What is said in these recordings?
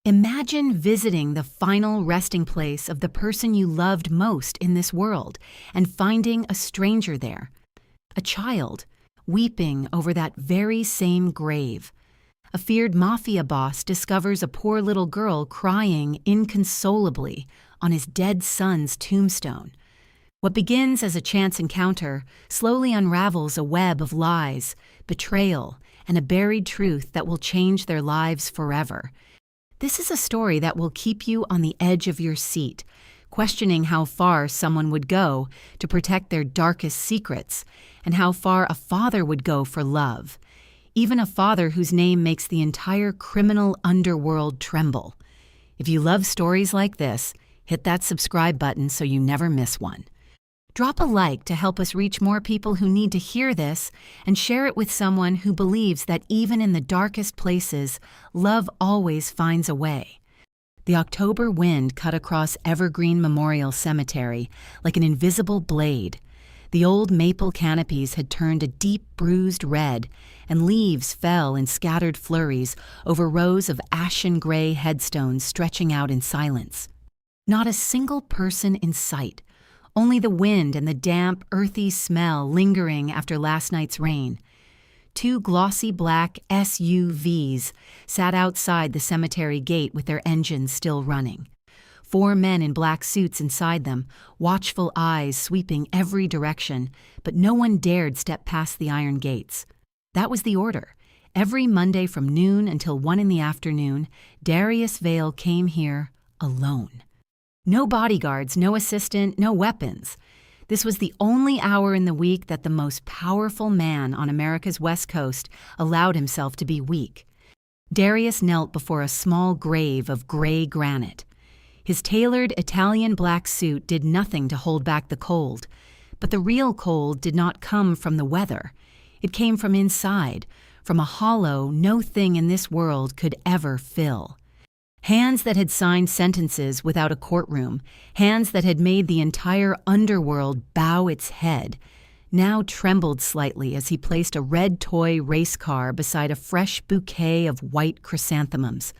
Imagine visiting the final resting place of the person you loved most in this world and finding a stranger there, a child, weeping over that very same grave. A feared Mafia boss discovers a poor little girl crying inconsolably on his dead son's tombstone. What begins as a chance encounter slowly unravels a web of lies, betrayal, and a buried truth that will change their lives forever. This is a story that will keep you on the edge of your seat, questioning how far someone would go to protect their darkest secrets, and how far a father would go for love, even a father whose name makes the entire criminal underworld tremble. If you love stories like this, hit that subscribe button so you never miss one. Drop a like to help us reach more people who need to hear this, and share it with someone who believes that even in the darkest places, love always finds a way. The October wind cut across Evergreen Memorial Cemetery like an invisible blade. The old maple canopies had turned a deep bruised red, and leaves fell in scattered flurries over rows of ashen gray headstones stretching out in silence. Not a single person in sight. Only the wind and the damp, earthy smell lingering after last night's rain. Two glossy black SUVs sat outside the cemetery gate with their engines still running. 4 men in black suits inside them, watchful eyes sweeping every direction, but no one dared step past the iron gates. That was the order. Every Monday from noon until 1 in the afternoon, Darius Vale came here alone. No bodyguards, no assistant, no weapons. This was the only hour in the week that the most powerful man on America's West Coast allowed himself to be weak. Darius knelt before a small grave of gray granite. His tailored Italian black suit did nothing to hold back the cold, but the real cold did not come from the weather. It came from inside, from a hollow no thing in this world could ever fill. Hands that had signed sentences without a courtroom, hands that had made the entire underworld bow its head, now trembled slightly as he placed a red toy race car beside a fresh bouquet of white chrysanthemums.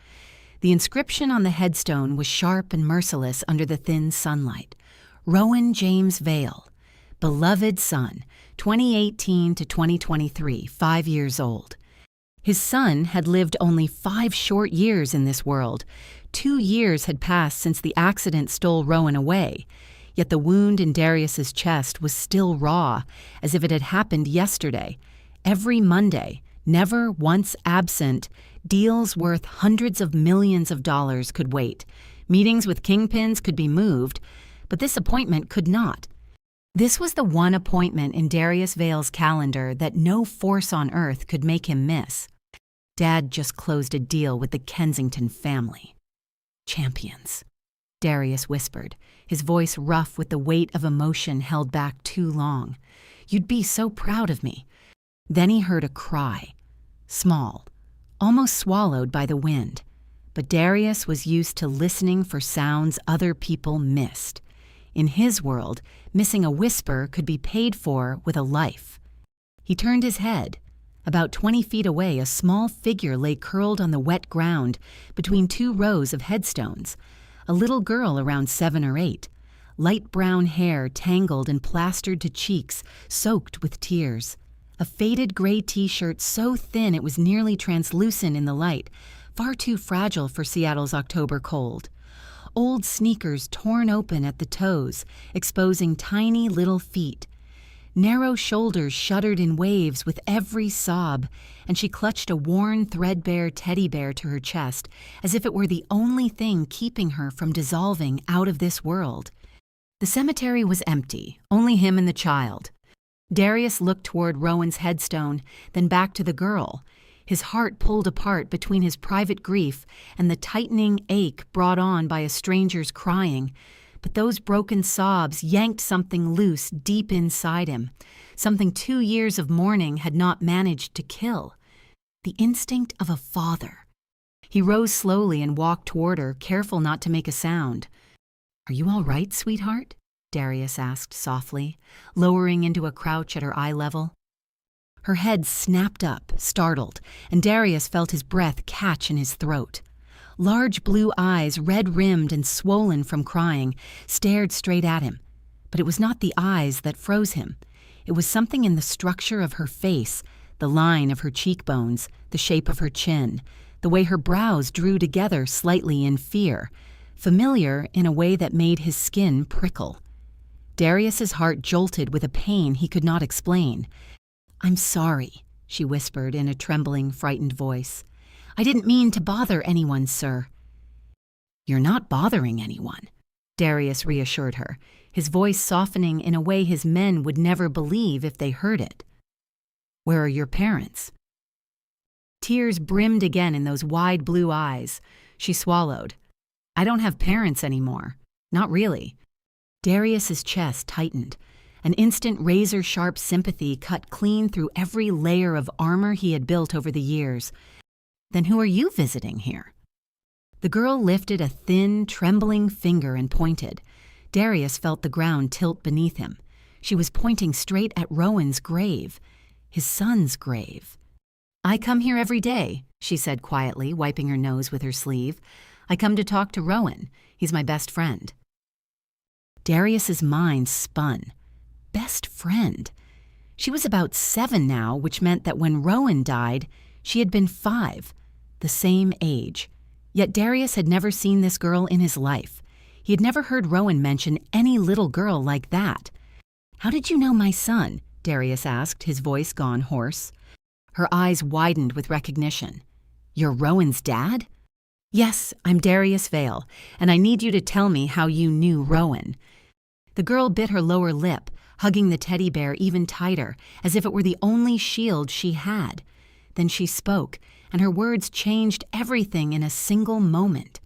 The inscription on the headstone was sharp and merciless under the thin sunlight. Rowan James Vale, beloved son, 2018 to 2023, 5 years old. His son had lived only 5 short years in this world. 2 years had passed since the accident stole Rowan away, yet the wound in Darius's chest was still raw, as if it had happened yesterday. Every Monday, never once absent, deals worth hundreds of millions of dollars could wait. Meetings with kingpins could be moved, but this appointment could not. This was the one appointment in Darius Vale's calendar that no force on earth could make him miss. Dad just closed a deal with the Kensington family. Champions, Darius whispered, his voice rough with the weight of emotion held back too long. You'd be so proud of me. Then he heard a cry, small, almost swallowed by the wind. But Darius was used to listening for sounds other people missed. In his world, missing a whisper could be paid for with a life. He turned his head. About 20 feet away, a small figure lay curled on the wet ground between 2 rows of headstones. A little girl around 7 or 8. Light brown hair tangled and plastered to cheeks, soaked with tears. A faded gray t-shirt so thin it was nearly translucent in the light, far too fragile for Seattle's October cold. Old sneakers torn open at the toes, exposing tiny little feet. Narrow shoulders shuddered in waves with every sob, and she clutched a worn, threadbare teddy bear to her chest, as if it were the only thing keeping her from dissolving out of this world. The cemetery was empty, only him and the child. Darius looked toward Rowan's headstone, then back to the girl. His heart pulled apart between his private grief and the tightening ache brought on by a stranger's crying. But those broken sobs yanked something loose deep inside him, something 2 years of mourning had not managed to kill. The instinct of a father. He rose slowly and walked toward her, careful not to make a sound. "Are you all right, sweetheart?" Darius asked softly, lowering into a crouch at her eye level. Her head snapped up, startled, and Darius felt his breath catch in his throat. Large blue eyes, red-rimmed and swollen from crying, stared straight at him. But it was not the eyes that froze him. It was something in the structure of her face, the line of her cheekbones, the shape of her chin, the way her brows drew together slightly in fear, familiar in a way that made his skin prickle. Darius's heart jolted with a pain he could not explain. "I'm sorry," she whispered in a trembling, frightened voice. "I didn't mean to bother anyone, sir." "You're not bothering anyone," Darius reassured her, his voice softening in a way his men would never believe if they heard it. "Where are your parents?" Tears brimmed again in those wide blue eyes. She swallowed. "I don't have parents anymore. Not really." Darius's chest tightened. An instant razor-sharp sympathy cut clean through every layer of armor he had built over the years. "Then who are you visiting here?" The girl lifted a thin, trembling finger and pointed. Darius felt the ground tilt beneath him. She was pointing straight at Rowan's grave, his son's grave. "I come here every day," she said quietly, wiping her nose with her sleeve. "I come to talk to Rowan. He's my best friend." Darius's mind spun. Best friend. She was about 7 now, which meant that when Rowan died, she had been 5, the same age. Yet Darius had never seen this girl in his life. He had never heard Rowan mention any little girl like that. "How did you know my son?" Darius asked, his voice gone hoarse. Her eyes widened with recognition. "You're Rowan's dad?" "Yes, I'm Darius Vale, and I need you to tell me how you knew Rowan." The girl bit her lower lip, hugging the teddy bear even tighter, as if it were the only shield she had. Then she spoke, and her words changed everything in a single moment.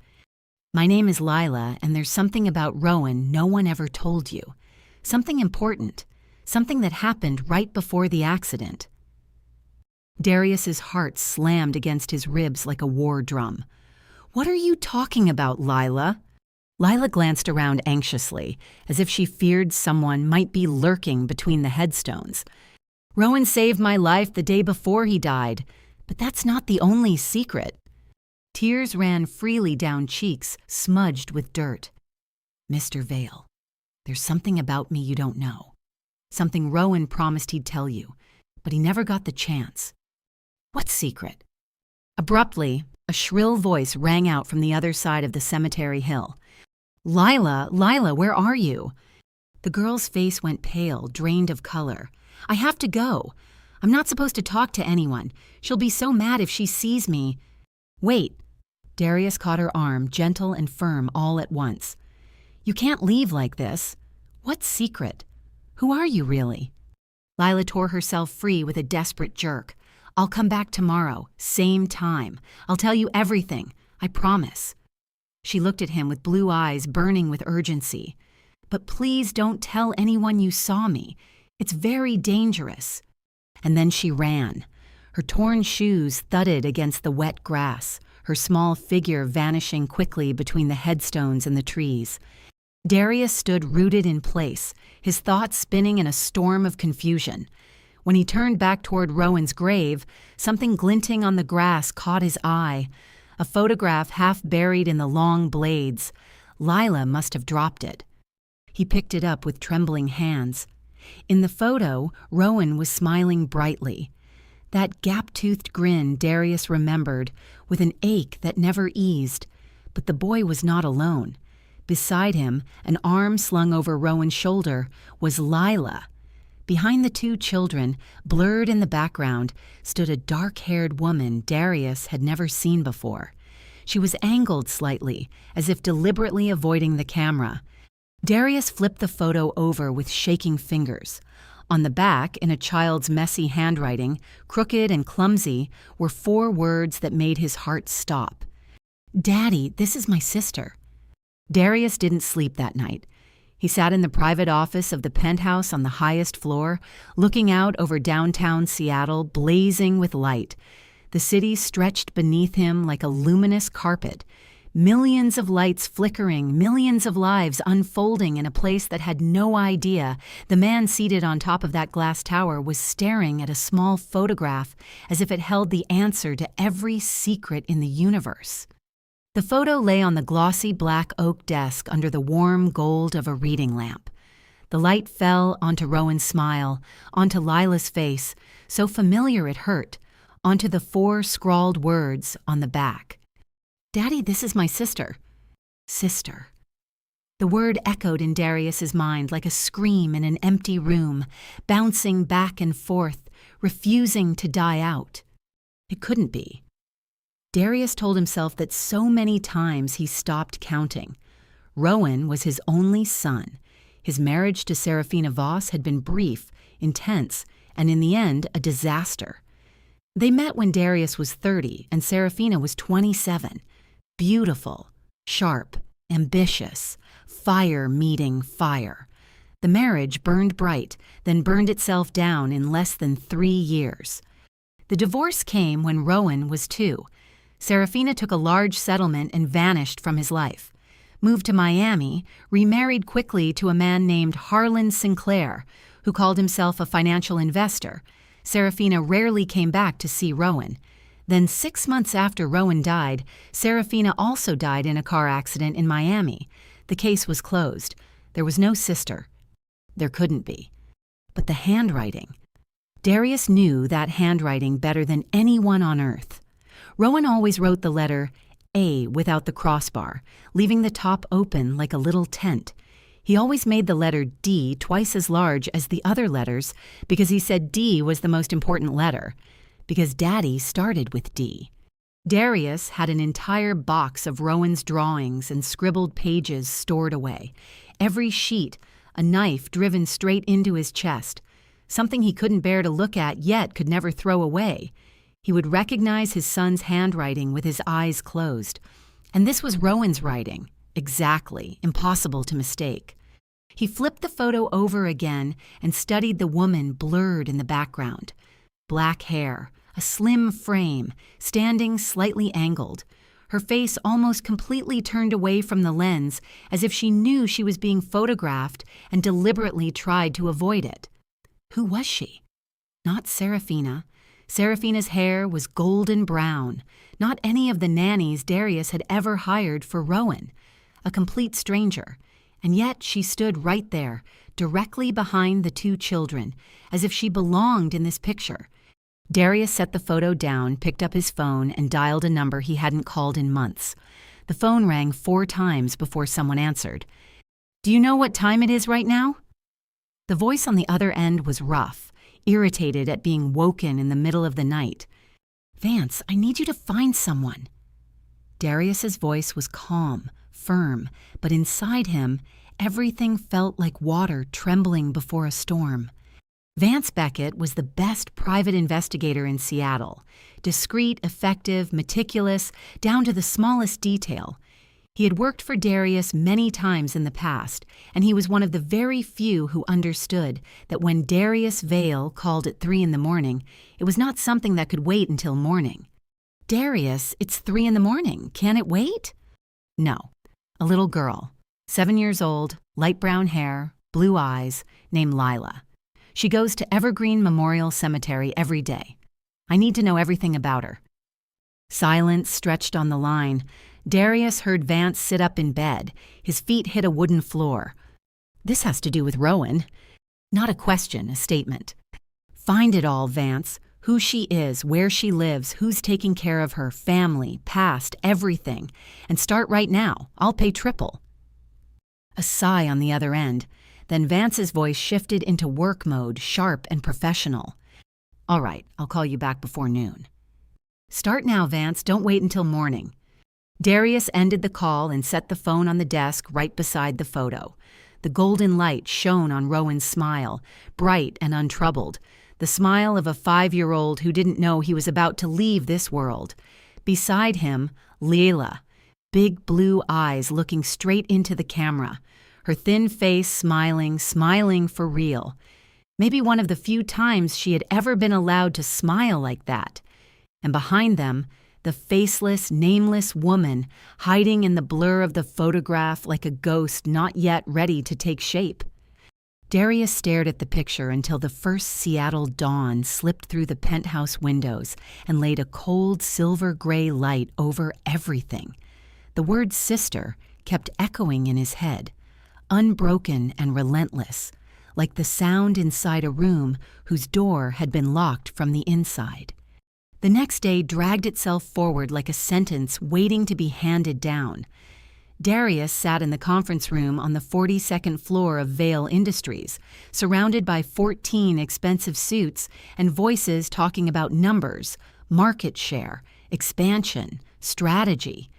"My name is Lila, and there's something about Rowan no one ever told you. Something important, something that happened right before the accident." Darius's heart slammed against his ribs like a war drum. "What are you talking about, Lila?" Lila glanced around anxiously, as if she feared someone might be lurking between the headstones. "Rowan saved my life the day before he died, but that's not the only secret." Tears ran freely down cheeks, smudged with dirt. "Mr. Vale, there's something about me you don't know. Something Rowan promised he'd tell you, but he never got the chance." "What secret?" Abruptly, a shrill voice rang out from the other side of the cemetery hill. "Lila, Lila, where are you?" The girl's face went pale, drained of color. "I have to go. I'm not supposed to talk to anyone. She'll be so mad if she sees me." "Wait." Darius caught her arm, gentle and firm all at once. "You can't leave like this. What secret? Who are you really?" Lila tore herself free with a desperate jerk. "I'll come back tomorrow, same time. I'll tell you everything. I promise." She looked at him with blue eyes burning with urgency. "But please don't tell anyone you saw me. It's very dangerous." And then she ran. Her torn shoes thudded against the wet grass, her small figure vanishing quickly between the headstones and the trees. Darius stood rooted in place, his thoughts spinning in a storm of confusion. When he turned back toward Rowan's grave, something glinting on the grass caught his eye. A photograph half buried in the long blades. Lila must have dropped it. He picked it up with trembling hands. In the photo, Rowan was smiling brightly. That gap-toothed grin Darius remembered, with an ache that never eased. But the boy was not alone. Beside him, an arm slung over Rowan's shoulder, was Lila. Behind the 2 children, blurred in the background, stood a dark-haired woman Darius had never seen before. She was angled slightly, as if deliberately avoiding the camera. Darius flipped the photo over with shaking fingers. On the back, in a child's messy handwriting, crooked and clumsy, were 4 words that made his heart stop. "Daddy, this is my sister." Darius didn't sleep that night. He sat in the private office of the penthouse on the highest floor, looking out over downtown Seattle, blazing with light. The city stretched beneath him like a luminous carpet. Millions of lights flickering, millions of lives unfolding in a place that had no idea the man seated on top of that glass tower was staring at a small photograph as if it held the answer to every secret in the universe. The photo lay on the glossy black oak desk under the warm gold of a reading lamp. The light fell onto Rowan's smile, onto Lila's face, so familiar it hurt, onto the 4 scrawled words on the back. "Daddy, this is my sister." Sister. The word echoed in Darius's mind like a scream in an empty room, bouncing back and forth, refusing to die out. It couldn't be. Darius told himself that so many times he stopped counting. Rowan was his only son. His marriage to Serafina Voss had been brief, intense, and in the end, a disaster. They met when Darius was 30 and Serafina was 27. Beautiful, sharp, ambitious, fire meeting fire. The marriage burned bright, then burned itself down in less than 3 years. The divorce came when Rowan was 2. Serafina took a large settlement and vanished from his life. Moved to Miami, remarried quickly to a man named Harlan Sinclair, who called himself a financial investor. Serafina rarely came back to see Rowan. Then 6 months after Rowan died, Serafina also died in a car accident in Miami. The case was closed. There was no sister. There couldn't be. But the handwriting. Darius knew that handwriting better than anyone on earth. Rowan always wrote the letter A without the crossbar, leaving the top open like a little tent. He always made the letter D twice as large as the other letters because he said D was the most important letter, because Daddy started with D. Darius had an entire box of Rowan's drawings and scribbled pages stored away. Every sheet, a knife driven straight into his chest, something he couldn't bear to look at yet could never throw away. He would recognize his son's handwriting with his eyes closed. And this was Rowan's writing. Exactly, impossible to mistake. He flipped the photo over again and studied the woman blurred in the background. Black hair, a slim frame, standing slightly angled. Her face almost completely turned away from the lens, as if she knew she was being photographed and deliberately tried to avoid it. Who was she? Not Serafina. Serafina's hair was golden brown, not any of the nannies Darius had ever hired for Rowan. A complete stranger, and yet she stood right there, directly behind the 2 children, as if she belonged in this picture. Darius set the photo down, picked up his phone, and dialed a number he hadn't called in months. The phone rang 4 times before someone answered. "Do you know what time it is right now?" The voice on the other end was rough, irritated at being woken in the middle of the night. "Vance, I need you to find someone." Darius's voice was calm, firm, but inside him, everything felt like water trembling before a storm. Vance Beckett was the best private investigator in Seattle. Discreet, effective, meticulous, down to the smallest detail. He had worked for Darius many times in the past, and he was one of the very few who understood that when Darius Vale called at 3 a.m, it was not something that could wait until morning. "Darius, it's 3 a.m. Can it wait?" No. A little girl, 7 years old, light brown hair, blue eyes, named Lila. She goes to Evergreen Memorial Cemetery every day. I need to know everything about her. Silence stretched on the line. Darius heard Vance sit up in bed. His feet hit a wooden floor. "This has to do with Rowan." Not a question, a statement. "Find it all, Vance. Who she is, where she lives, who's taking care of her, family, past, everything. And start right now. I'll pay triple." A sigh on the other end. Then Vance's voice shifted into work mode, sharp and professional. "All right, I'll call you back before noon." "Start now, Vance. Don't wait until morning." Darius ended the call and set the phone on the desk right beside the photo. The golden light shone on Rowan's smile, bright and untroubled. The smile of a 5-year-old who didn't know he was about to leave this world. Beside him, Lila, big blue eyes looking straight into the camera. Her thin face smiling for real. Maybe one of the few times she had ever been allowed to smile like that. And behind them, the faceless, nameless woman hiding in the blur of the photograph like a ghost not yet ready to take shape. Darius stared at the picture until the first Seattle dawn slipped through the penthouse windows and laid a cold silver-gray light over everything. The word sister kept echoing in his head, unbroken and relentless, like the sound inside a room whose door had been locked from the inside. The next day dragged itself forward like a sentence waiting to be handed down. Darius sat in the conference room on the 42nd floor of Vale Industries, surrounded by 14 expensive suits and voices talking about numbers, market share, expansion, strategy.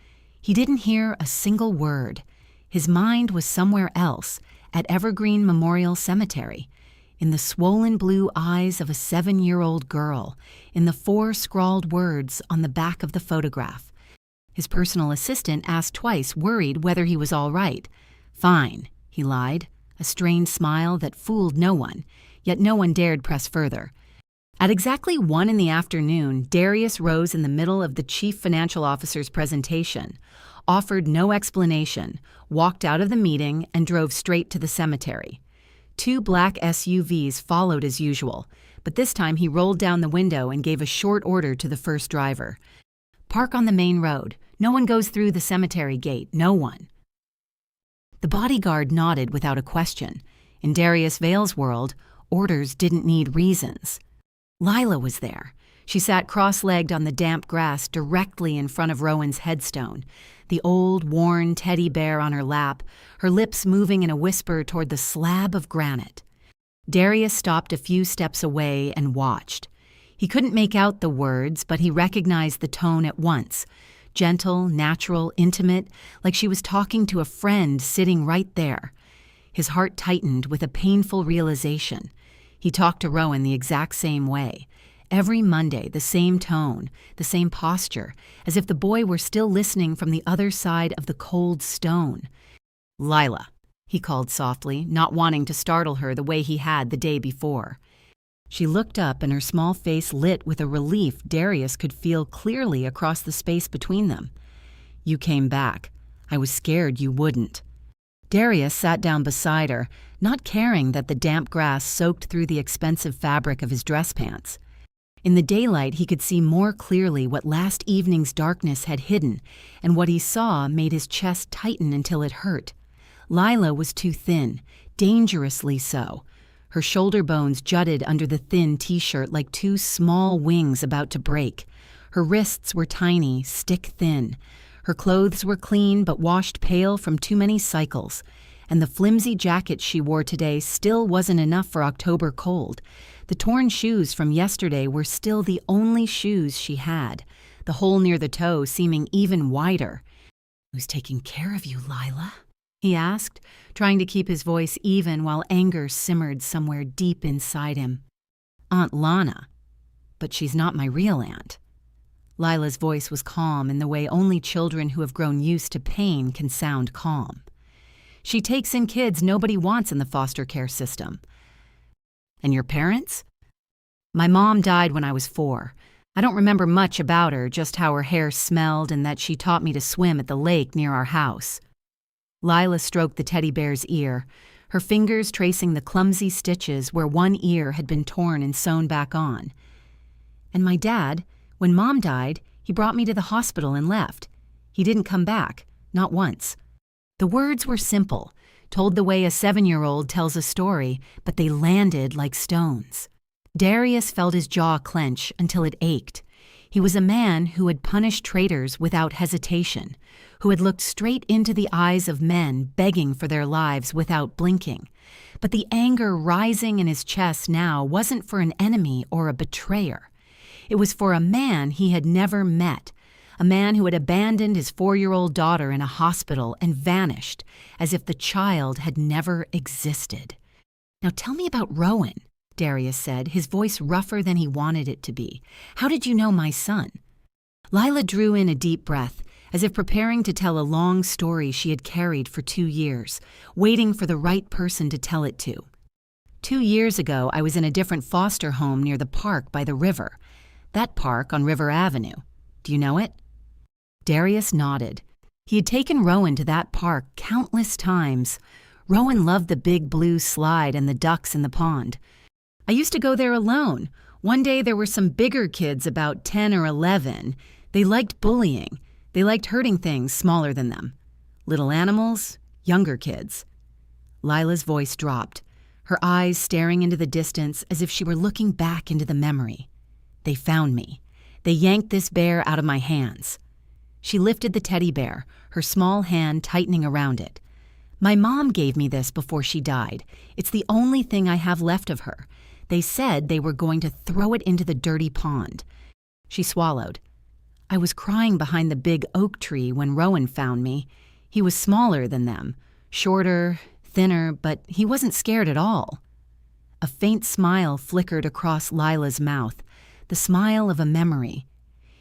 He didn't hear a single word. His mind was somewhere else, at Evergreen Memorial Cemetery, in the swollen blue eyes of a 7-year-old girl, in the 4 scrawled words on the back of the photograph. His personal assistant asked twice, worried whether he was all right. "Fine," he lied, a strained smile that fooled no one, yet no one dared press further. At exactly 1 in the afternoon, Darius rose in the middle of the chief financial officer's presentation, offered no explanation, walked out of the meeting, and drove straight to the cemetery. 2 black SUVs followed as usual, but this time he rolled down the window and gave a short order to the first driver. "Park on the main road. No one goes through the cemetery gate. No one." The bodyguard nodded without a question. In Darius Vale's world, orders didn't need reasons. Lila was there. She sat cross-legged on the damp grass directly in front of Rowan's headstone, the old, worn teddy bear on her lap, her lips moving in a whisper toward the slab of granite. Darius stopped a few steps away and watched. He couldn't make out the words, but he recognized the tone at once. Gentle, natural, intimate, like she was talking to a friend sitting right there. His heart tightened with a painful realization. He talked to Rowan the exact same way. Every Monday, the same tone, the same posture, as if the boy were still listening from the other side of the cold stone. "Lila," he called softly, not wanting to startle her the way he had the day before. She looked up and her small face lit with a relief Darius could feel clearly across the space between them. "You came back. I was scared you wouldn't." Darius sat down beside her, not caring that the damp grass soaked through the expensive fabric of his dress pants. In the daylight, he could see more clearly what last evening's darkness had hidden, and what he saw made his chest tighten until it hurt. Lila was too thin, dangerously so. Her shoulder bones jutted under the thin t-shirt like 2 small wings about to break. Her wrists were tiny, stick-thin. Her clothes were clean but washed pale from too many cycles, and the flimsy jacket she wore today still wasn't enough for October cold. The torn shoes from yesterday were still the only shoes she had, the hole near the toe seeming even wider. "Who's taking care of you, Lila?" he asked, trying to keep his voice even while anger simmered somewhere deep inside him. "Aunt Lana. But she's not my real aunt." Lila's voice was calm in the way only children who have grown used to pain can sound calm. "She takes in kids nobody wants in the foster care system." "And your parents?" "My mom died when I was 4. I don't remember much about her, just how her hair smelled and that she taught me to swim at the lake near our house." Lila stroked the teddy bear's ear, her fingers tracing the clumsy stitches where one ear had been torn and sewn back on. "And my dad, when Mom died, he brought me to the hospital and left. He didn't come back, not once." The words were simple, told the way a 7-year-old tells a story, but they landed like stones. Darius felt his jaw clench until it ached. He was a man who had punished traitors without hesitation, who had looked straight into the eyes of men begging for their lives without blinking. But the anger rising in his chest now wasn't for an enemy or a betrayer. It was for a man he had never met, a man who had abandoned his 4-year-old daughter in a hospital and vanished, as if the child had never existed. "Now tell me about Rowan," Darius said, his voice rougher than he wanted it to be. "How did you know my son?" Lila drew in a deep breath, as if preparing to tell a long story she had carried for 2 years, waiting for the right person to tell it to. 2 years ago, I was in a different foster home near the park by the river. That park on River Avenue. Do you know it? Darius nodded. He had taken Rowan to that park countless times. Rowan loved the big blue slide and the ducks in the pond. I used to go there alone. One day there were some bigger kids about 10 or 11. They liked bullying. They liked hurting things smaller than them. Little animals, younger kids. Lila's voice dropped, her eyes staring into the distance as if she were looking back into the memory. They found me. They yanked this bear out of my hands. She lifted the teddy bear, her small hand tightening around it. My mom gave me this before she died. It's the only thing I have left of her. They said they were going to throw it into the dirty pond. She swallowed. I was crying behind the big oak tree when Rowan found me. He was smaller than them, shorter, thinner, but he wasn't scared at all. A faint smile flickered across Lila's mouth, the smile of a memory.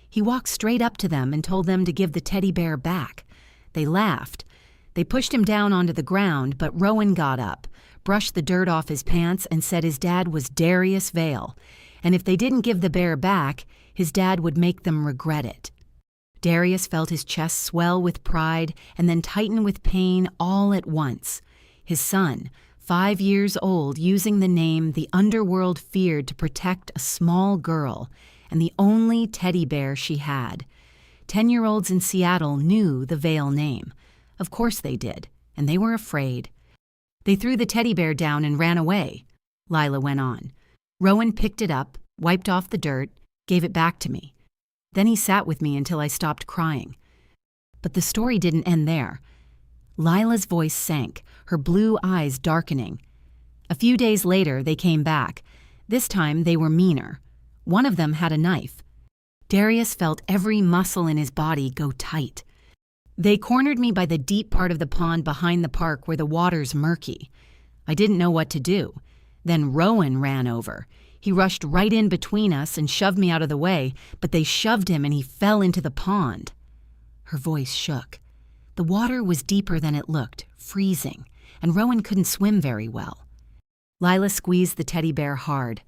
He walked straight up to them and told them to give the teddy bear back. They laughed. They pushed him down onto the ground, but Rowan got up, brushed the dirt off his pants, and said his dad was Darius Vale, and if they didn't give the bear back, his dad would make them regret it. Darius felt his chest swell with pride and then tighten with pain all at once. His son, 5 years old, using the name the underworld feared to protect a small girl, and the only teddy bear she had. 10-year-olds in Seattle knew the Vale name. Of course they did, and they were afraid. They threw the teddy bear down and ran away, Lila went on. Rowan picked it up, wiped off the dirt, gave it back to me. Then he sat with me until I stopped crying. But the story didn't end there. Lila's voice sank, her blue eyes darkening. A few days later, they came back. This time, they were meaner. One of them had a knife. Darius felt every muscle in his body go tight. They cornered me by the deep part of the pond behind the park where the water's murky. I didn't know what to do. Then Rowan ran over. He rushed right in between us and shoved me out of the way, but they shoved him and he fell into the pond. Her voice shook. The water was deeper than it looked, freezing, and Rowan couldn't swim very well. Lila squeezed the teddy bear hard.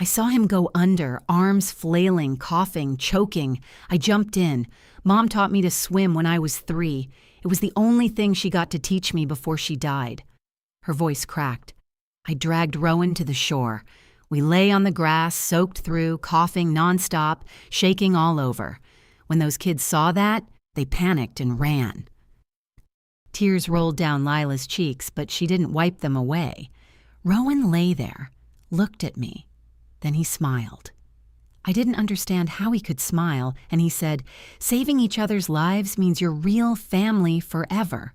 I saw him go under, arms flailing, coughing, choking. I jumped in. Mom taught me to swim when I was 3. It was the only thing she got to teach me before she died. Her voice cracked. I dragged Rowan to the shore. We lay on the grass, soaked through, coughing nonstop, shaking all over. When those kids saw that, they panicked and ran. Tears rolled down Lila's cheeks, but she didn't wipe them away. Rowan lay there, looked at me. Then he smiled. I didn't understand how he could smile, and he said, "Saving each other's lives means you're real family forever."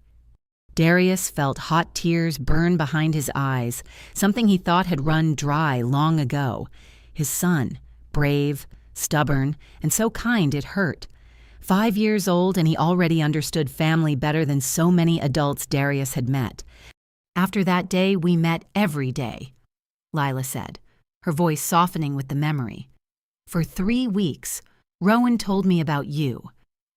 Darius felt hot tears burn behind his eyes, something he thought had run dry long ago. His son, brave, stubborn, and so kind it hurt. 5 years old, and he already understood family better than so many adults Darius had met. After that day, we met every day, Lila said, her voice softening with the memory. For 3 weeks, Rowan told me about you,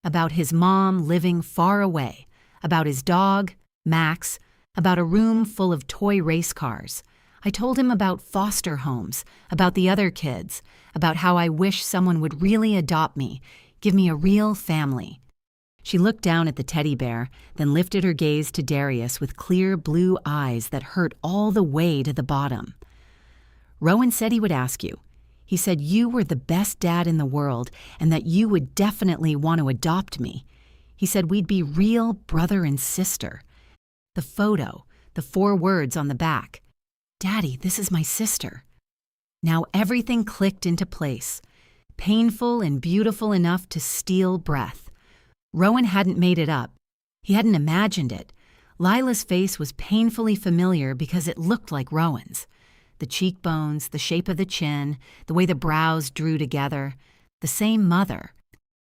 about his mom living far away, about his dog, Max, about a room full of toy race cars. I told him about foster homes, about the other kids, about how I wish someone would really adopt me, give me a real family. She looked down at the teddy bear, then lifted her gaze to Darius with clear blue eyes that hurt all the way to the bottom. Rowan said he would ask you. He said you were the best dad in the world and that you would definitely want to adopt me. He said we'd be real brother and sister. The photo, the 4 words on the back. Daddy, this is my sister. Now everything clicked into place, painful and beautiful enough to steal breath. Rowan hadn't made it up. He hadn't imagined it. Lila's face was painfully familiar because it looked like Rowan's. The cheekbones, the shape of the chin, the way the brows drew together. The same mother.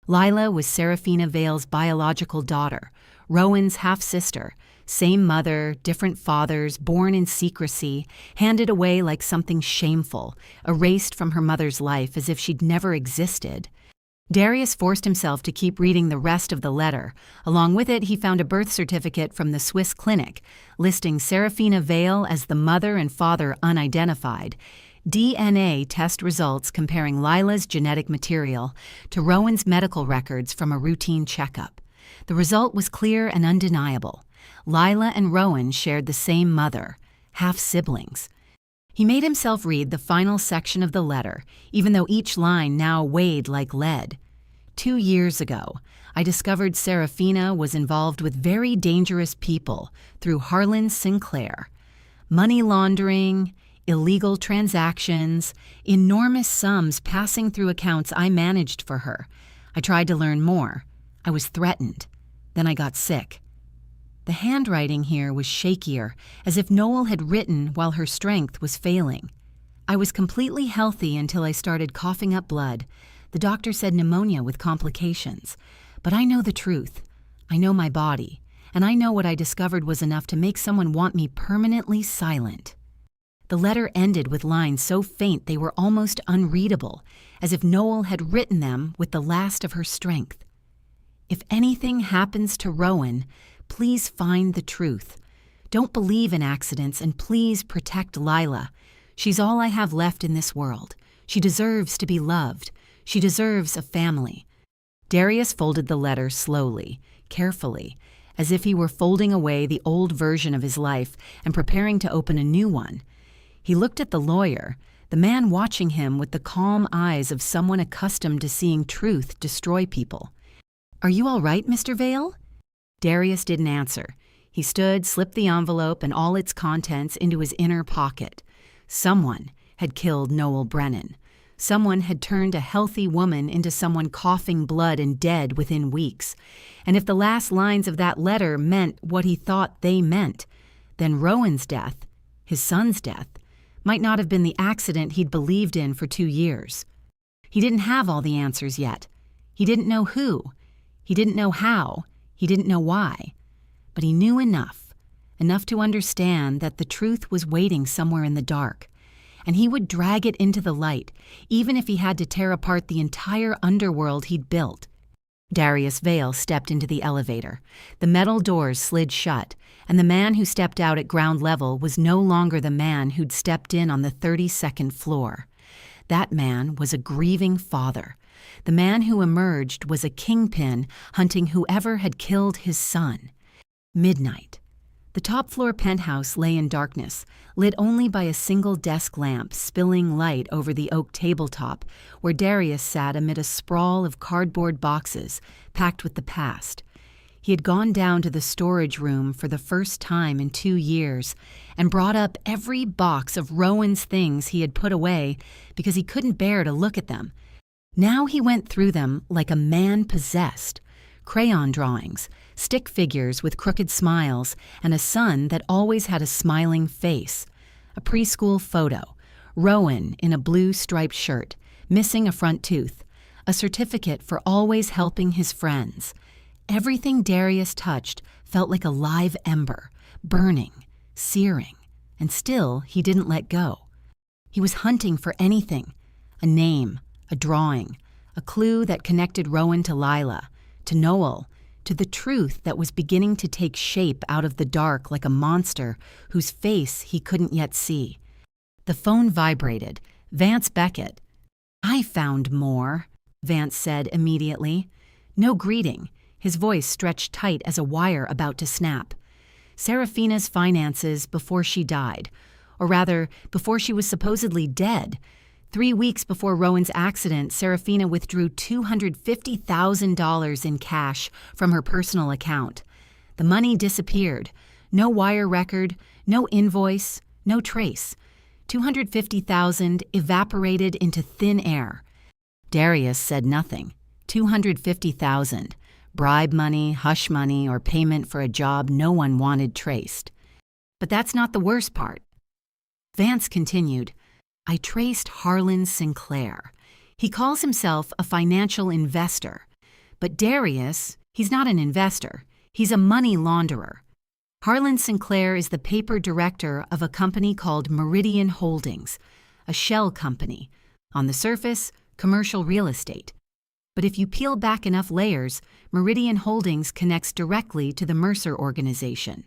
Lila was Seraphina Vale's biological daughter, Rowan's half-sister. Same mother, different fathers, born in secrecy, handed away like something shameful, erased from her mother's life as if she'd never existed. Darius forced himself to keep reading the rest of the letter. Along with it, he found a birth certificate from the Swiss clinic, listing Seraphina Vale as the mother and father unidentified, DNA test results comparing Lila's genetic material to Rowan's medical records from a routine checkup. The result was clear and undeniable. Lila and Rowan shared the same mother, half-siblings. He made himself read the final section of the letter, even though each line now weighed like lead. 2 years ago, I discovered Serafina was involved with very dangerous people through Harlan Sinclair. Money laundering, illegal transactions, enormous sums passing through accounts I managed for her. I tried to learn more. I was threatened. Then I got sick. The handwriting here was shakier, as if Noel had written while her strength was failing. I was completely healthy until I started coughing up blood. The doctor said pneumonia with complications. But I know the truth. I know my body. And I know what I discovered was enough to make someone want me permanently silent. The letter ended with lines so faint they were almost unreadable, as if Noel had written them with the last of her strength. If anything happens to Rowan, please find the truth. Don't believe in accidents, and please protect Lila. She's all I have left in this world. She deserves to be loved. She deserves a family. Darius folded the letter slowly, carefully, as if he were folding away the old version of his life and preparing to open a new one. He looked at the lawyer, the man watching him with the calm eyes of someone accustomed to seeing truth destroy people. "Are you all right, Mr. Vale?" Darius didn't answer. He stood, slipped the envelope and all its contents into his inner pocket. Someone had killed Noel Brennan. Someone had turned a healthy woman into someone coughing blood and dead within weeks. And if the last lines of that letter meant what he thought they meant, then Rowan's death, his son's death, might not have been the accident he'd believed in for 2 years. He didn't have all the answers yet. He didn't know who. He didn't know how. He didn't know why. But he knew enough to understand that the truth was waiting somewhere in the dark, and he would drag it into the light, even if he had to tear apart the entire underworld he'd built. Darius Vale stepped into the elevator. The metal doors slid shut, and the man who stepped out at ground level was no longer the man who'd stepped in on the 32nd floor. That man was a grieving father. The man who emerged was a kingpin hunting whoever had killed his son. Midnight. The top-floor penthouse lay in darkness, lit only by a single desk lamp spilling light over the oak tabletop where Darius sat amid a sprawl of cardboard boxes packed with the past. He had gone down to the storage room for the first time in 2 years and brought up every box of Rowan's things he had put away because he couldn't bear to look at them. Now he went through them like a man possessed. Crayon drawings, stick figures with crooked smiles, and a son that always had a smiling face. A preschool photo, Rowan in a blue striped shirt, missing a front tooth. A certificate for always helping his friends. Everything Darius touched felt like a live ember, burning, searing, and still he didn't let go. He was hunting for anything, a name, a drawing, a clue that connected Rowan to Lila, to Noel, to the truth that was beginning to take shape out of the dark like a monster whose face he couldn't yet see. The phone vibrated. Vance Beckett. "I found more," Vance said immediately. No greeting. His voice stretched tight as a wire about to snap. Serafina's finances before she died, or rather, before she was supposedly dead. 3 weeks before Rowan's accident, Serafina withdrew $250,000 in cash from her personal account. The money disappeared. No wire record, no invoice, no trace. $250,000 evaporated into thin air. Darius said nothing. $250,000. Bribe money, hush money, or payment for a job no one wanted traced. But that's not the worst part. Vance continued. "I traced Harlan Sinclair. He calls himself a financial investor. But Darius, he's not an investor. He's a money launderer. Harlan Sinclair is the paper director of a company called Meridian Holdings, a shell company. On the surface, commercial real estate. But if you peel back enough layers, Meridian Holdings connects directly to the Mercer Organization.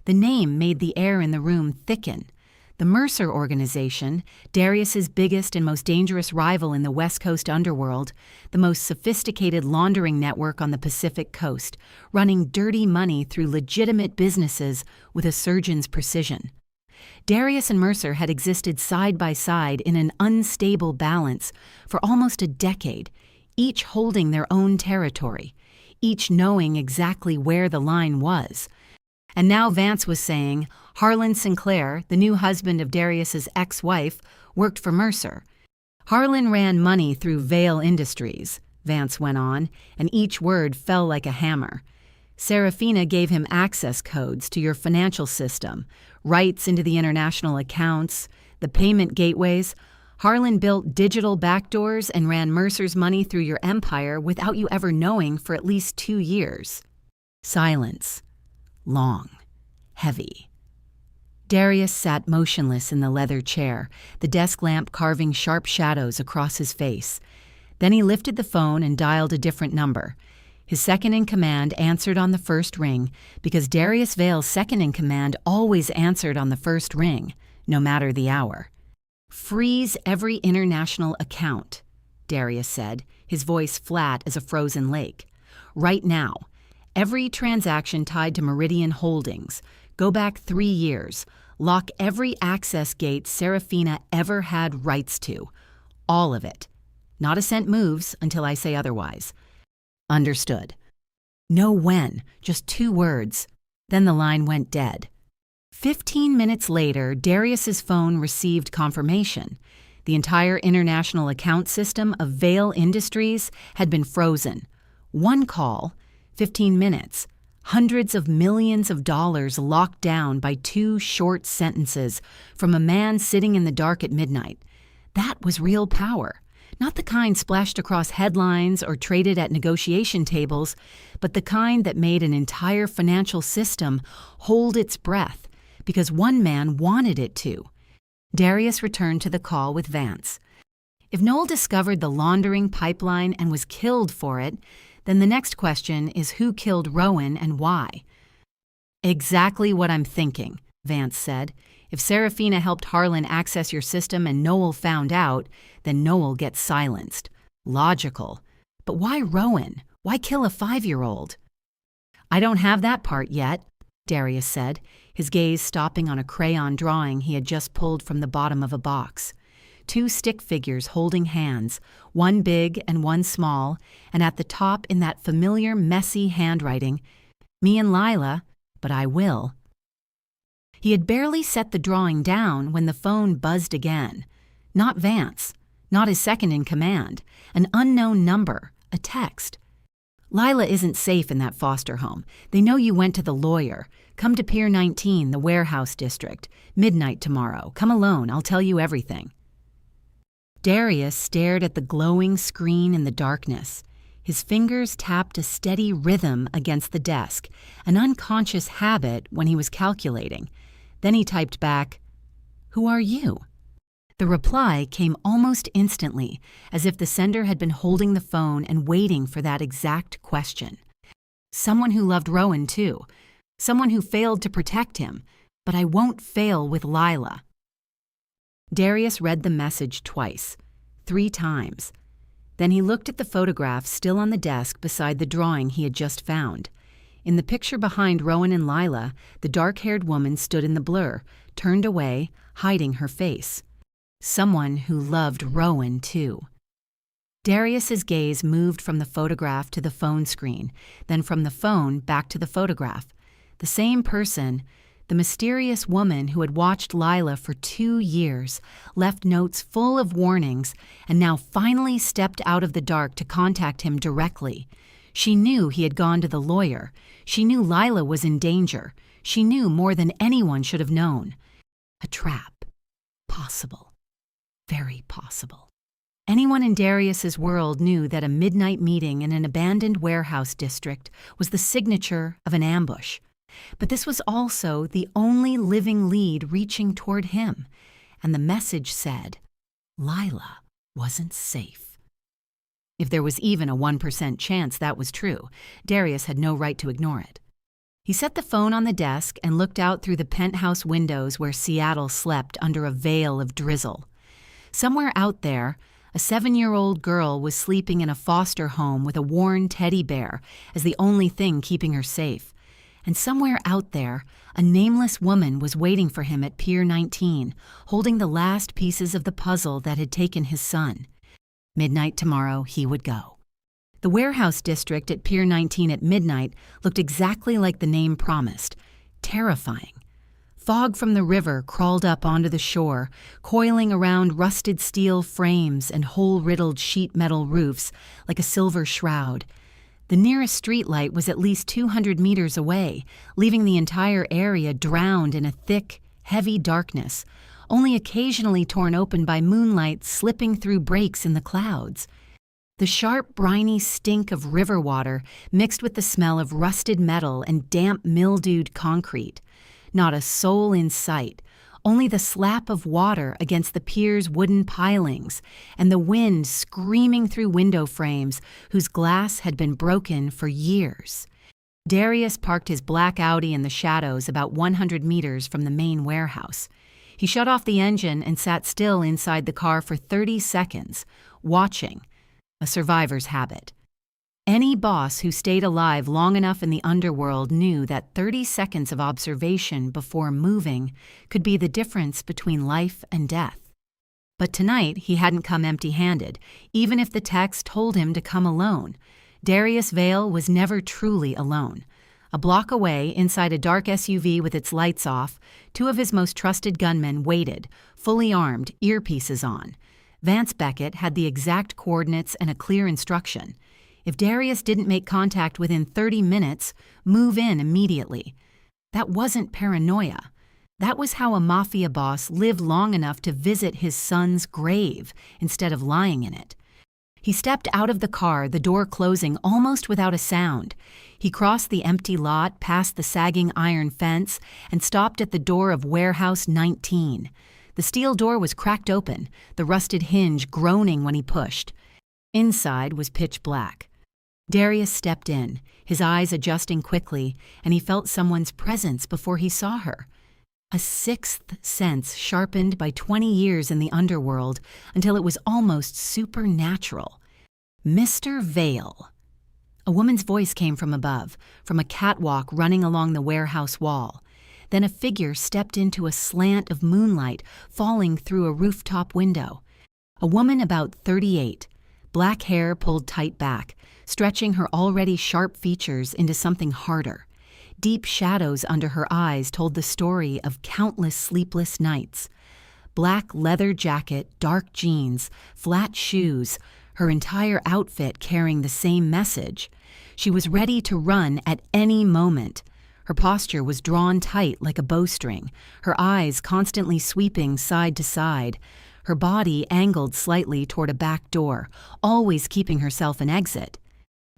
The name made the air in the room thicken. The Mercer Organization, Darius's biggest and most dangerous rival in the West Coast underworld, the most sophisticated laundering network on the Pacific Coast, running dirty money through legitimate businesses with a surgeon's precision. Darius and Mercer had existed side by side in an unstable balance for almost a decade, each holding their own territory, each knowing exactly where the line was. And now Vance was saying Harlan Sinclair, the new husband of Darius's ex-wife, worked for Mercer. Harlan ran money through Vale Industries, Vance went on, and each word fell like a hammer. Serafina gave him access codes to your financial system, rights into the international accounts, the payment gateways. Harlan built digital backdoors and ran Mercer's money through your empire without you ever knowing for at least 2 years. Silence. Long. Heavy. Darius sat motionless in the leather chair, the desk lamp carving sharp shadows across his face. Then he lifted the phone and dialed a different number. His second-in-command answered on the first ring because Darius Vale's second-in-command always answered on the first ring, no matter the hour. "Freeze every international account," Darius said, his voice flat as a frozen lake. "Right now. Every transaction tied to Meridian Holdings. Go back 3 years. Lock every access gate Serafina ever had rights to. All of it. Not a cent moves until I say otherwise." "Understood." "No when, just 2 words." Then the line went dead. 15 minutes later, Darius's phone received confirmation. The entire international account system of Vale Industries had been frozen. One call, 15 minutes, hundreds of millions of dollars locked down by 2 short sentences from a man sitting in the dark at midnight. That was real power. Not the kind splashed across headlines or traded at negotiation tables, but the kind that made an entire financial system hold its breath because one man wanted it to. Darius returned to the call with Vance. If Noel discovered the laundering pipeline and was killed for it, then the next question is who killed Rowan and why. "Exactly what I'm thinking," Vance said. "If Serafina helped Harlan access your system and Noel found out, then Noel gets silenced. Logical. But why Rowan? Why kill a 5-year-old? "I don't have that part yet," Darius said, his gaze stopping on a crayon drawing he had just pulled from the bottom of a box. 2 stick figures holding hands, one big and one small, and at the top in that familiar, messy handwriting, "Me and Lila, but I will." He had barely set the drawing down when the phone buzzed again. Not Vance, not his second-in-command, an unknown number, a text. "Lila isn't safe in that foster home. They know you went to the lawyer. Come to Pier 19, the warehouse district. Midnight tomorrow. Come alone, I'll tell you everything." Darius stared at the glowing screen in the darkness. His fingers tapped a steady rhythm against the desk, an unconscious habit when he was calculating. Then he typed back, "Who are you?" The reply came almost instantly, as if the sender had been holding the phone and waiting for that exact question. "Someone who loved Rowan, too. Someone who failed to protect him. But I won't fail with Lila." Darius read the message twice, 3 times. Then he looked at the photograph still on the desk beside the drawing he had just found. In the picture behind Rowan and Lila, the dark-haired woman stood in the blur, turned away, hiding her face. Someone who loved Rowan, too. Darius's gaze moved from the photograph to the phone screen, then from the phone back to the photograph. The same person, the mysterious woman who had watched Lila for 2 years, left notes full of warnings, and now finally stepped out of the dark to contact him directly. She knew he had gone to the lawyer. She knew Lila was in danger. She knew more than anyone should have known. A trap. Possible. Very possible. Anyone in Darius's world knew that a midnight meeting in an abandoned warehouse district was the signature of an ambush. But this was also the only living lead reaching toward him, and the message said, Lila wasn't safe. If there was even a 1% chance that was true, Darius had no right to ignore it. He set the phone on the desk and looked out through the penthouse windows where Seattle slept under a veil of drizzle. Somewhere out there, a 7-year-old girl was sleeping in a foster home with a worn teddy bear as the only thing keeping her safe. And somewhere out there, a nameless woman was waiting for him at Pier 19, holding the last pieces of the puzzle that had taken his son. Midnight tomorrow, he would go. The warehouse district at Pier 19 at midnight looked exactly like the name promised, terrifying. Fog from the river crawled up onto the shore, coiling around rusted steel frames and hole-riddled sheet metal roofs like a silver shroud. The nearest streetlight was at least 200 meters away, leaving the entire area drowned in a thick, heavy darkness, only occasionally torn open by moonlight slipping through breaks in the clouds. The sharp, briny stink of river water mixed with the smell of rusted metal and damp, mildewed concrete. Not a soul in sight, only the slap of water against the pier's wooden pilings and the wind screaming through window frames whose glass had been broken for years. Darius parked his black Audi in the shadows about 100 meters from the main warehouse. He shut off the engine and sat still inside the car for 30 seconds, watching. A survivor's habit. Any boss who stayed alive long enough in the underworld knew that 30 seconds of observation before moving could be the difference between life and death. But tonight he hadn't come empty-handed, even if the text told him to come alone. Darius Vale was never truly alone. A block away, inside a dark SUV with its lights off, two of his most trusted gunmen waited, fully armed, earpieces on. Vance Beckett had the exact coordinates and a clear instruction. If Darius didn't make contact within 30 minutes, move in immediately. That wasn't paranoia. That was how a Mafia boss lived long enough to visit his son's grave instead of lying in it. He stepped out of the car, the door closing almost without a sound. He crossed the empty lot, past the sagging iron fence, and stopped at the door of Warehouse 19. The steel door was cracked open, the rusted hinge groaning when he pushed. Inside was pitch black. Darius stepped in, his eyes adjusting quickly, and he felt someone's presence before he saw her. A sixth sense sharpened by 20 years in the underworld until it was almost supernatural. Mr. Vale. A woman's voice came from above, from a catwalk running along the warehouse wall. Then a figure stepped into a slant of moonlight falling through a rooftop window. A woman about 38, black hair pulled tight back, stretching her already sharp features into something harder. Deep shadows under her eyes told the story of countless sleepless nights. Black leather jacket, dark jeans, flat shoes, her entire outfit carrying the same message. She was ready to run at any moment. Her posture was drawn tight like a bowstring, her eyes constantly sweeping side to side, her body angled slightly toward a back door, always keeping herself an exit.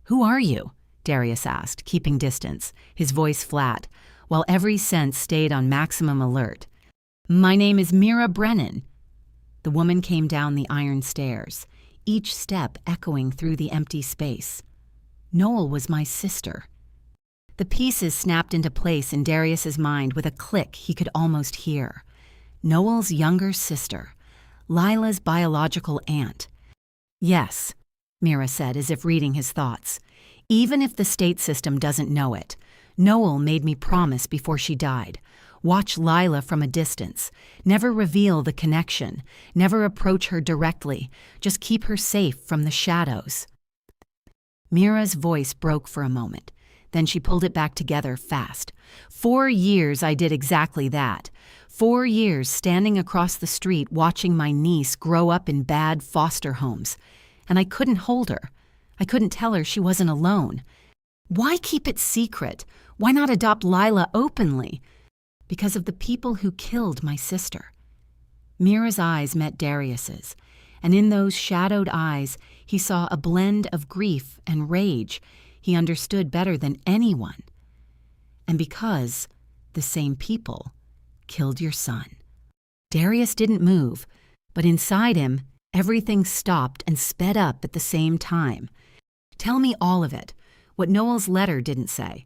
"Who are you?" Darius asked, keeping distance, his voice flat, while every sense stayed on maximum alert. "My name is Mira Brennan." The woman came down the iron stairs, each step echoing through the empty space. "Noel was my sister." The pieces snapped into place in Darius's mind with a click he could almost hear. Noel's younger sister, Lila's biological aunt. "Yes," Mira said, as if reading his thoughts. "Even if the state system doesn't know it, Noel made me promise before she died. Watch Lila from a distance. Never reveal the connection. Never approach her directly. Just keep her safe from the shadows." Mira's voice broke for a moment. Then she pulled it back together fast. 4 years I did exactly that. 4 years standing across the street watching my niece grow up in bad foster homes. And I couldn't hold her. I couldn't tell her she wasn't alone. Why keep it secret? Why not adopt Lila openly? Because of the people who killed my sister. Mira's eyes met Darius's, and in those shadowed eyes he saw a blend of grief and rage he understood better than anyone. And because the same people killed your son. Darius didn't move, but inside him, everything stopped and sped up at the same time. "Tell me all of it, what Noel's letter didn't say."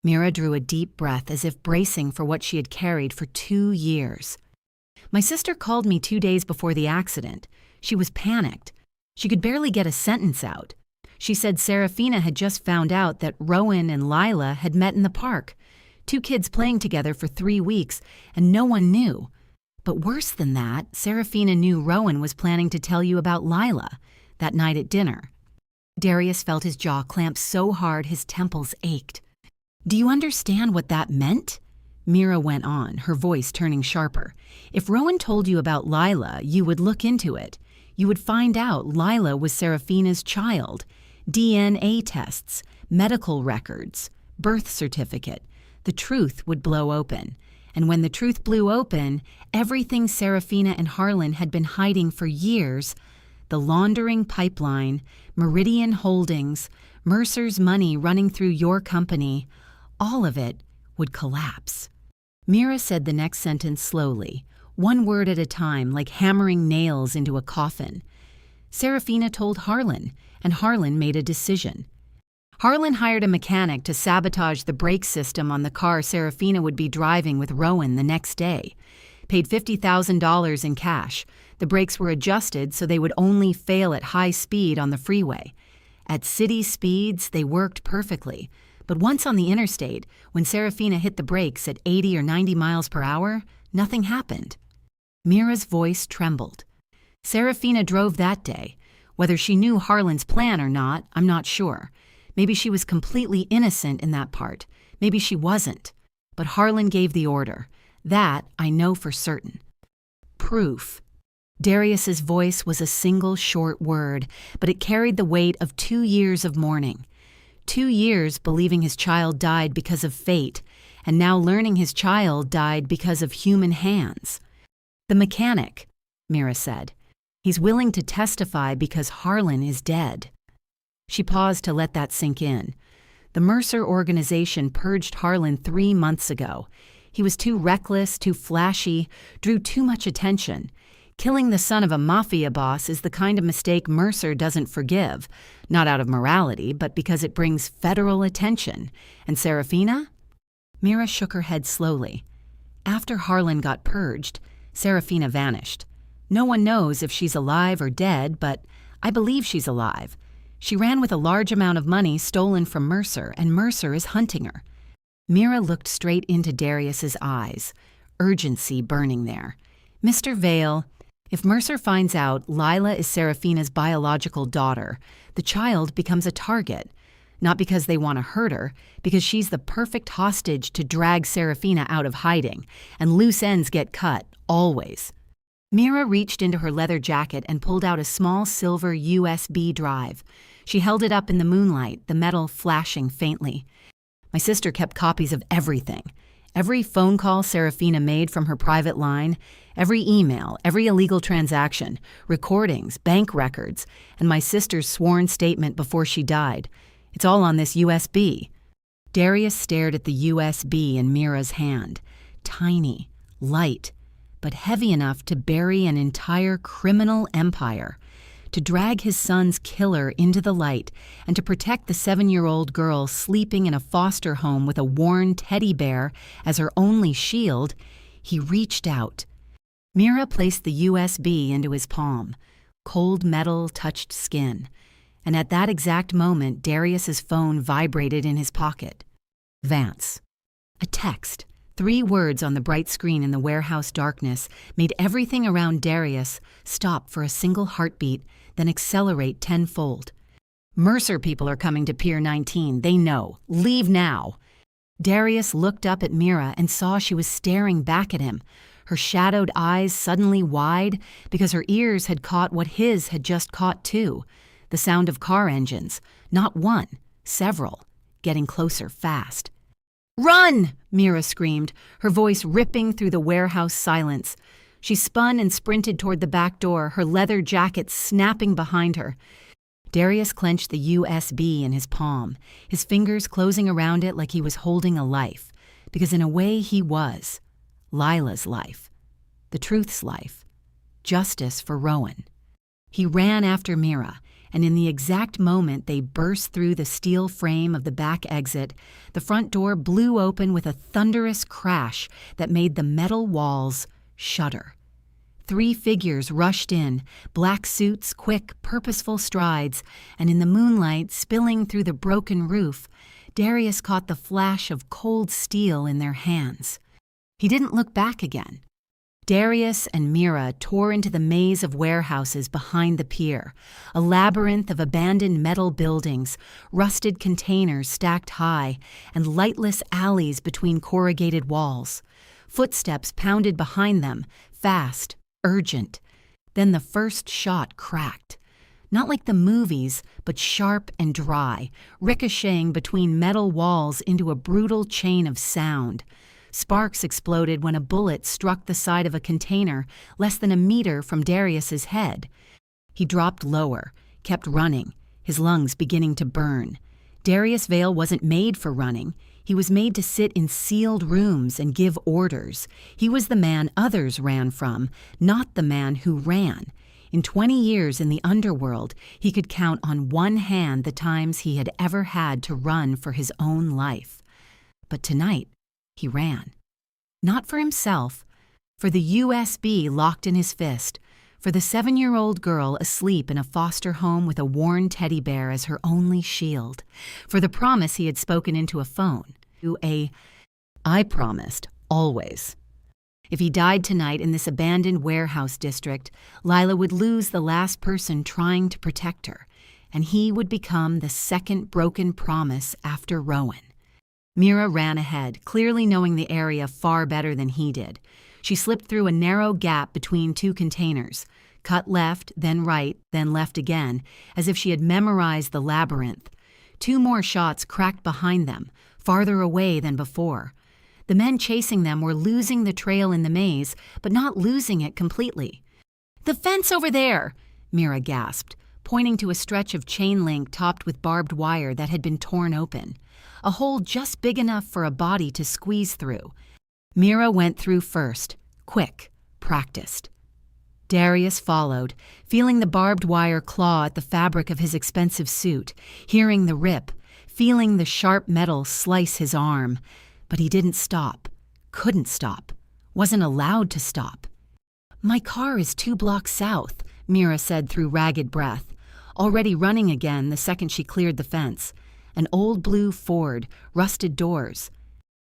Mira drew a deep breath as if bracing for what she had carried for 2 years. "My sister called me 2 days before the accident. She was panicked. She could barely get a sentence out. She said Serafina had just found out that Rowan and Lila had met in the park, 2 kids playing together for 3 weeks, and no one knew. But worse than that, Serafina knew Rowan was planning to tell you about Lila that night at dinner." Darius felt his jaw clamp so hard his temples ached. "Do you understand what that meant?" Mira went on, her voice turning sharper. "If Rowan told you about Lila, you would look into it. You would find out Lila was Serafina's child. DNA tests, medical records, birth certificate. The truth would blow open. And when the truth blew open, everything Serafina and Harlan had been hiding for years, the laundering pipeline, Meridian Holdings, Mercer's money running through your company, all of it would collapse." Mira said the next sentence slowly, one word at a time, like hammering nails into a coffin. "Serafina told Harlan, and Harlan made a decision. Harlan hired a mechanic to sabotage the brake system on the car Serafina would be driving with Rowan the next day. Paid $50,000 in cash. The brakes were adjusted so they would only fail at high speed on the freeway. At city speeds, they worked perfectly. But once on the interstate, when Serafina hit the brakes at 80 or 90 miles per hour, nothing happened." Mira's voice trembled. "Serafina drove that day. Whether she knew Harlan's plan or not, I'm not sure. Maybe she was completely innocent in that part. Maybe she wasn't. But Harlan gave the order. That I know for certain." Proof. Darius's voice was a single short word, but it carried the weight of 2 years of mourning. 2 years believing his child died because of fate, and now learning his child died because of human hands. "The mechanic," Mira said. "He's willing to testify because Harlan is dead." She paused to let that sink in. The Mercer organization purged Harlan 3 months ago. He was too reckless, too flashy, drew too much attention. Killing the son of a Mafia boss is the kind of mistake Mercer doesn't forgive, not out of morality, but because it brings federal attention. And Serafina? Mira shook her head slowly. After Harlan got purged, Serafina vanished. No one knows if she's alive or dead, but I believe she's alive. She ran with a large amount of money stolen from Mercer, and Mercer is hunting her. Mira looked straight into Darius's eyes, urgency burning there. "Mr. Vale, if Mercer finds out Lila is Serafina's biological daughter, the child becomes a target. Not because they want to hurt her, because she's the perfect hostage to drag Serafina out of hiding, and loose ends get cut, always." Mira reached into her leather jacket and pulled out a small silver USB drive. She held it up in the moonlight, the metal flashing faintly. "My sister kept copies of everything. Every phone call Serafina made from her private line, every email, every illegal transaction, recordings, bank records, and my sister's sworn statement before she died. It's all on this USB." Darius stared at the USB in Mira's hand. Tiny, light, but heavy enough to bury an entire criminal empire. To drag his son's killer into the light and to protect the 7-year-old girl sleeping in a foster home with a worn teddy bear as her only shield, he reached out. Mira placed the USB into his palm. Cold metal touched skin. And at that exact moment, Darius's phone vibrated in his pocket. Vance. A text. 3 words on the bright screen in the warehouse darkness made everything around Darius stop for a single heartbeat, then accelerate tenfold. "Mercer people are coming to Pier 19. They know. Leave now." Darius looked up at Mira and saw she was staring back at him, her shadowed eyes suddenly wide because her ears had caught what his had just caught too, the sound of car engines, not one, several, getting closer fast. "Run!" Mira screamed, her voice ripping through the warehouse silence. She spun and sprinted toward the back door, her leather jacket snapping behind her. Darius clenched the USB in his palm, his fingers closing around it like he was holding a life, because in a way he was. Lila's life. The truth's life. Justice for Rowan. He ran after Mira, and in the exact moment they burst through the steel frame of the back exit, the front door blew open with a thunderous crash that made the metal walls shudder. 3 figures rushed in, black suits, quick, purposeful strides, and in the moonlight spilling through the broken roof, Darius caught the flash of cold steel in their hands. He didn't look back again. Darius and Mira tore into the maze of warehouses behind the pier, a labyrinth of abandoned metal buildings, rusted containers stacked high, and lightless alleys between corrugated walls. Footsteps pounded behind them, fast, urgent. Then the first shot cracked. Not like the movies, but sharp and dry, ricocheting between metal walls into a brutal chain of sound. Sparks exploded when a bullet struck the side of a container less than a meter from Darius's head. He dropped lower, kept running, his lungs beginning to burn. Darius Vale wasn't made for running. He was made to sit in sealed rooms and give orders. He was the man others ran from, not the man who ran. In 20 years in the underworld, he could count on one hand the times he had ever had to run for his own life. But tonight, he ran. Not for himself, for the USB locked in his fist, for the 7-year-old girl asleep in a foster home with a worn teddy bear as her only shield, for the promise he had spoken into a phone, I promised, always. If he died tonight in this abandoned warehouse district, Lila would lose the last person trying to protect her, and he would become the second broken promise after Rowan. Mira ran ahead, clearly knowing the area far better than he did. She slipped through a narrow gap between two containers, cut left, then right, then left again, as if she had memorized the labyrinth. 2 more shots cracked behind them, farther away than before. The men chasing them were losing the trail in the maze, but not losing it completely. "The fence over there!" Mira gasped, pointing to a stretch of chain link topped with barbed wire that had been torn open. A hole just big enough for a body to squeeze through. Mira went through first, quick, practiced. Darius followed, feeling the barbed wire claw at the fabric of his expensive suit, hearing the rip, feeling the sharp metal slice his arm. But he didn't stop, couldn't stop, wasn't allowed to stop. "My car is 2 blocks south," Mira said through ragged breath, already running again the second she cleared the fence. An old blue Ford, rusted doors.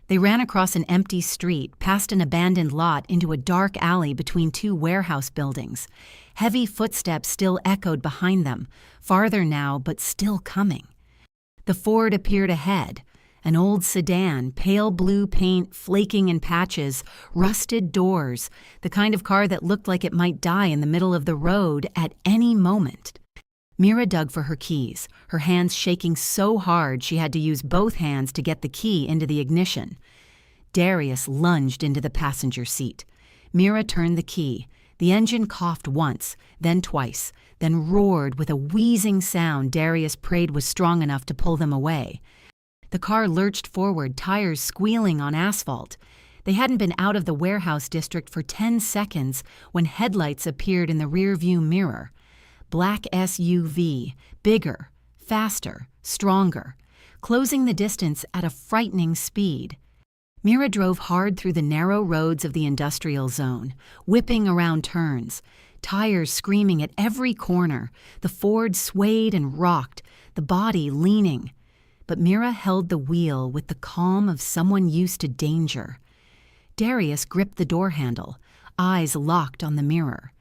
They ran across an empty street, past an abandoned lot into a dark alley between 2 warehouse buildings. Heavy footsteps still echoed behind them, farther now but still coming. The Ford appeared ahead, an old sedan, pale blue paint flaking in patches, rusted doors, the kind of car that looked like it might die in the middle of the road at any moment. Mira dug for her keys, her hands shaking so hard she had to use both hands to get the key into the ignition. Darius lunged into the passenger seat. Mira turned the key. The engine coughed once, then twice, then roared with a wheezing sound Darius prayed was strong enough to pull them away. The car lurched forward, tires squealing on asphalt. They hadn't been out of the warehouse district for 10 seconds when headlights appeared in the rearview mirror. Black SUV, bigger, faster, stronger, closing the distance at a frightening speed. Mira drove hard through the narrow roads of the industrial zone, whipping around turns, tires screaming at every corner. The Ford swayed and rocked, the body leaning. But Mira held the wheel with the calm of someone used to danger. Darius gripped the door handle, eyes locked on the mirror.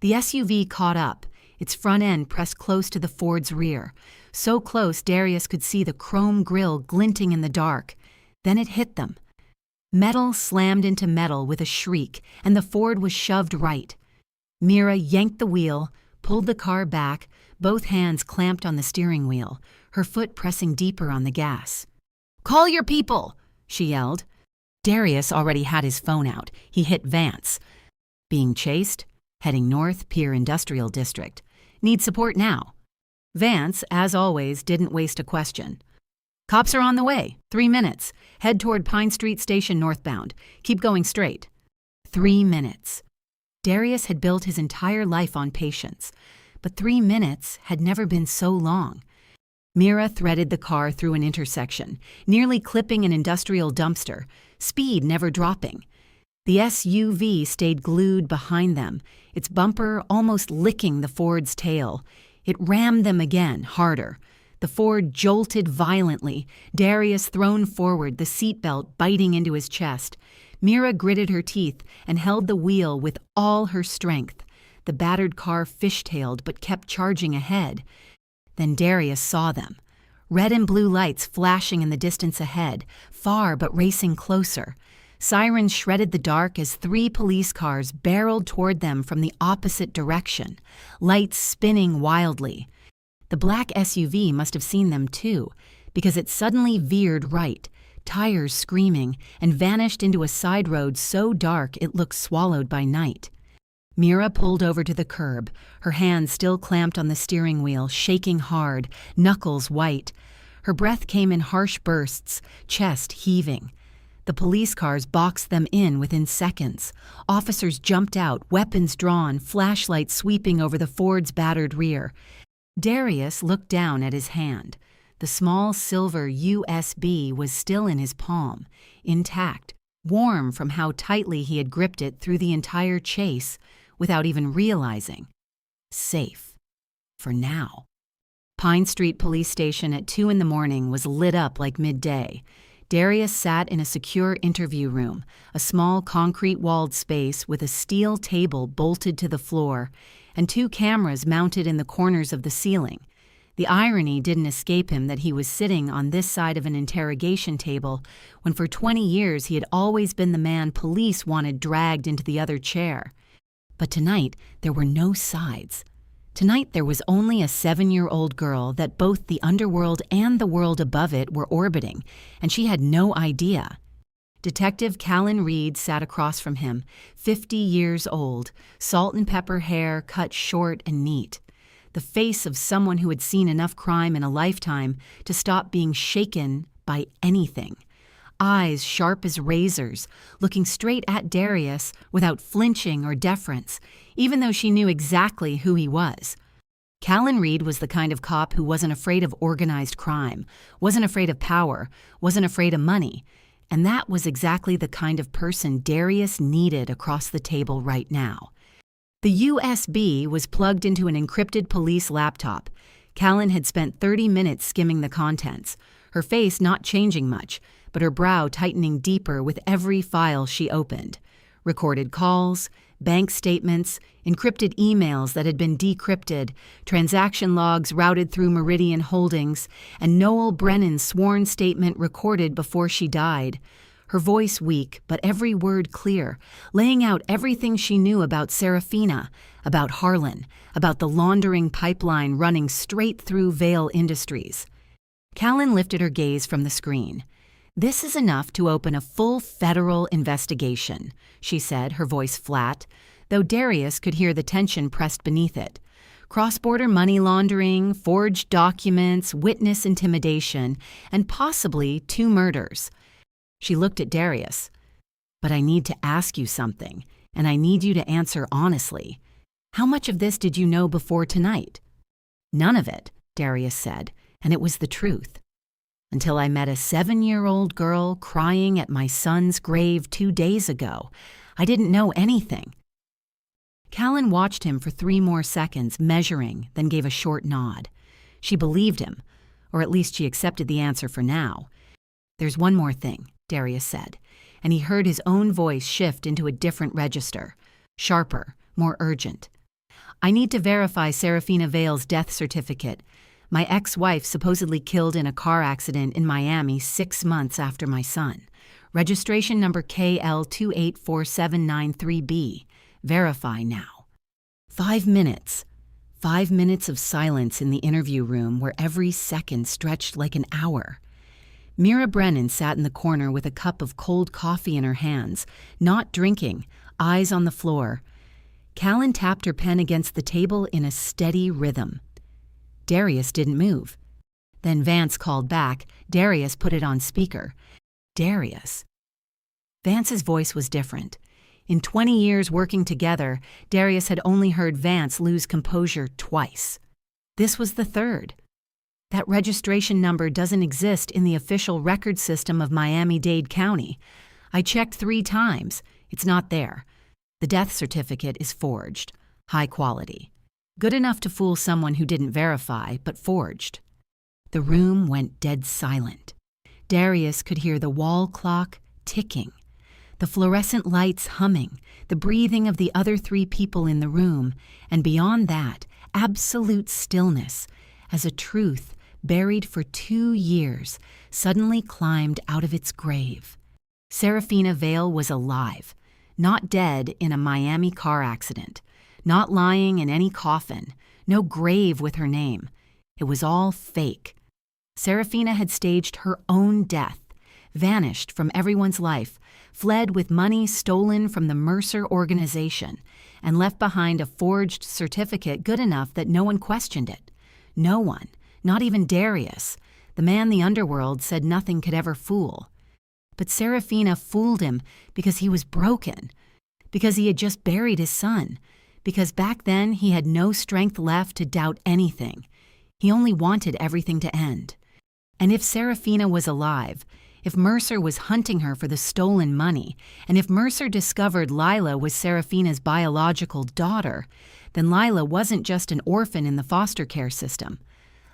The SUV caught up, its front end pressed close to the Ford's rear, so close Darius could see the chrome grille glinting in the dark. Then it hit them. Metal slammed into metal with a shriek, and the Ford was shoved right. Mira yanked the wheel, pulled the car back, both hands clamped on the steering wheel, her foot pressing deeper on the gas. "Call your people!" she yelled. Darius already had his phone out. He hit Vance. "Being chased? Heading north, Pier Industrial District. Need support now." Vance, as always, didn't waste a question. "Cops are on the way. 3 minutes. Head toward Pine Street Station northbound. Keep going straight." 3 minutes. Darius had built his entire life on patience, but 3 minutes had never been so long. Mira threaded the car through an intersection, nearly clipping an industrial dumpster, speed never dropping. The SUV stayed glued behind them, its bumper almost licking the Ford's tail. It rammed them again, harder. The Ford jolted violently, Darius thrown forward, the seatbelt biting into his chest. Mira gritted her teeth and held the wheel with all her strength. The battered car fishtailed but kept charging ahead. Then Darius saw them. Red and blue lights flashing in the distance ahead, far but racing closer. Sirens shredded the dark as 3 police cars barreled toward them from the opposite direction, lights spinning wildly. The black SUV must have seen them too, because it suddenly veered right, tires screaming, and vanished into a side road so dark it looked swallowed by night. Mira pulled over to the curb, her hands still clamped on the steering wheel, shaking hard, knuckles white. Her breath came in harsh bursts, chest heaving. The police cars boxed them in within seconds. Officers jumped out, weapons drawn, flashlights sweeping over the Ford's battered rear. Darius looked down at his hand. The small silver USB was still in his palm, intact, warm from how tightly he had gripped it through the entire chase, without even realizing. Safe. For now. Pine Street Police Station at 2 a.m. was lit up like midday. Darius sat in a secure interview room, a small concrete-walled space with a steel table bolted to the floor, and 2 cameras mounted in the corners of the ceiling. The irony didn't escape him that he was sitting on this side of an interrogation table when for 20 years he had always been the man police wanted dragged into the other chair. But tonight, there were no sides. Tonight, there was only a 7-year-old girl that both the underworld and the world above it were orbiting, and she had no idea. Detective Callan Reed sat across from him, 50 years old, salt and pepper hair cut short and neat. The face of someone who had seen enough crime in a lifetime to stop being shaken by anything. Eyes sharp as razors, looking straight at Darius without flinching or deference, even though she knew exactly who he was. Callan Reed was the kind of cop who wasn't afraid of organized crime, wasn't afraid of power, wasn't afraid of money, and that was exactly the kind of person Darius needed across the table right now. The USB was plugged into an encrypted police laptop. Callan had spent 30 minutes skimming the contents, her face not changing much, but her brow tightening deeper with every file she opened. Recorded calls, bank statements, encrypted emails that had been decrypted, transaction logs routed through Meridian Holdings, and Noel Brennan's sworn statement recorded before she died. Her voice weak, but every word clear, laying out everything she knew about Serafina, about Harlan, about the laundering pipeline running straight through Vale Industries. Callan lifted her gaze from the screen. "This is enough to open a full federal investigation," she said, her voice flat, though Darius could hear the tension pressed beneath it. Cross-border money laundering, forged documents, witness intimidation, and possibly 2 murders. She looked at Darius. "But I need to ask you something, and I need you to answer honestly. How much of this did you know before tonight?" "None of it," Darius said, and it was the truth. "Until I met a 7-year-old girl crying at my son's grave 2 days ago. I didn't know anything." Callan watched him for 3 more seconds, measuring, then gave a short nod. She believed him, or at least she accepted the answer for now. "There's one more thing," Darius said, and he heard his own voice shift into a different register, sharper, more urgent. "I need to verify Serafina Vale's death certificate. My ex-wife supposedly killed in a car accident in Miami 6 months after my son. Registration number KL284793B. Verify now." 5 minutes. 5 minutes of silence in the interview room where every second stretched like an hour. Mira Brennan sat in the corner with a cup of cold coffee in her hands, not drinking, eyes on the floor. Callan tapped her pen against the table in a steady rhythm. Darius didn't move. Then Vance called back. Darius put it on speaker. "Darius." Vance's voice was different. In 20 years working together, Darius had only heard Vance lose composure twice. This was the third. "That registration number doesn't exist in the official record system of Miami-Dade County. I checked 3 times. It's not there. The death certificate is forged. High quality. Good enough to fool someone who didn't verify, but forged." The room went dead silent. Darius could hear the wall clock ticking. the fluorescent lights humming, the breathing of the other 3 people in the room, and beyond that, absolute stillness, as a truth buried for 2 years suddenly climbed out of its grave. Serafina Vale was alive, not dead in a Miami car accident, not lying in any coffin, no grave with her name. It was all fake. Serafina had staged her own death, vanished from everyone's life, fled with money stolen from the Mercer organization, and left behind a forged certificate good enough that no one questioned it. No one, not even Darius, the man the underworld said nothing could ever fool. But Serafina fooled him because he was broken, because he had just buried his son, because back then he had no strength left to doubt anything. He only wanted everything to end. And if Serafina was alive, if Mercer was hunting her for the stolen money, and if Mercer discovered Lila was Serafina's biological daughter, then Lila wasn't just an orphan in the foster care system.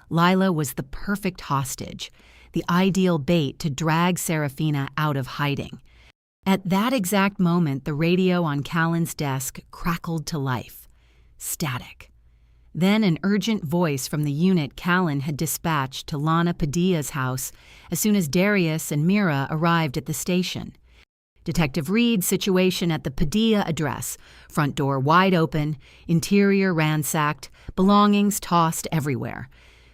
Lila was the perfect hostage, the ideal bait to drag Serafina out of hiding. At that exact moment, the radio on Callan's desk crackled to life. Static. Then an urgent voice from the unit Callan had dispatched to Lana Padilla's house as soon as Darius and Mira arrived at the station. Detective Reed, situation at the Padilla address. Front door wide open, interior ransacked, belongings tossed everywhere.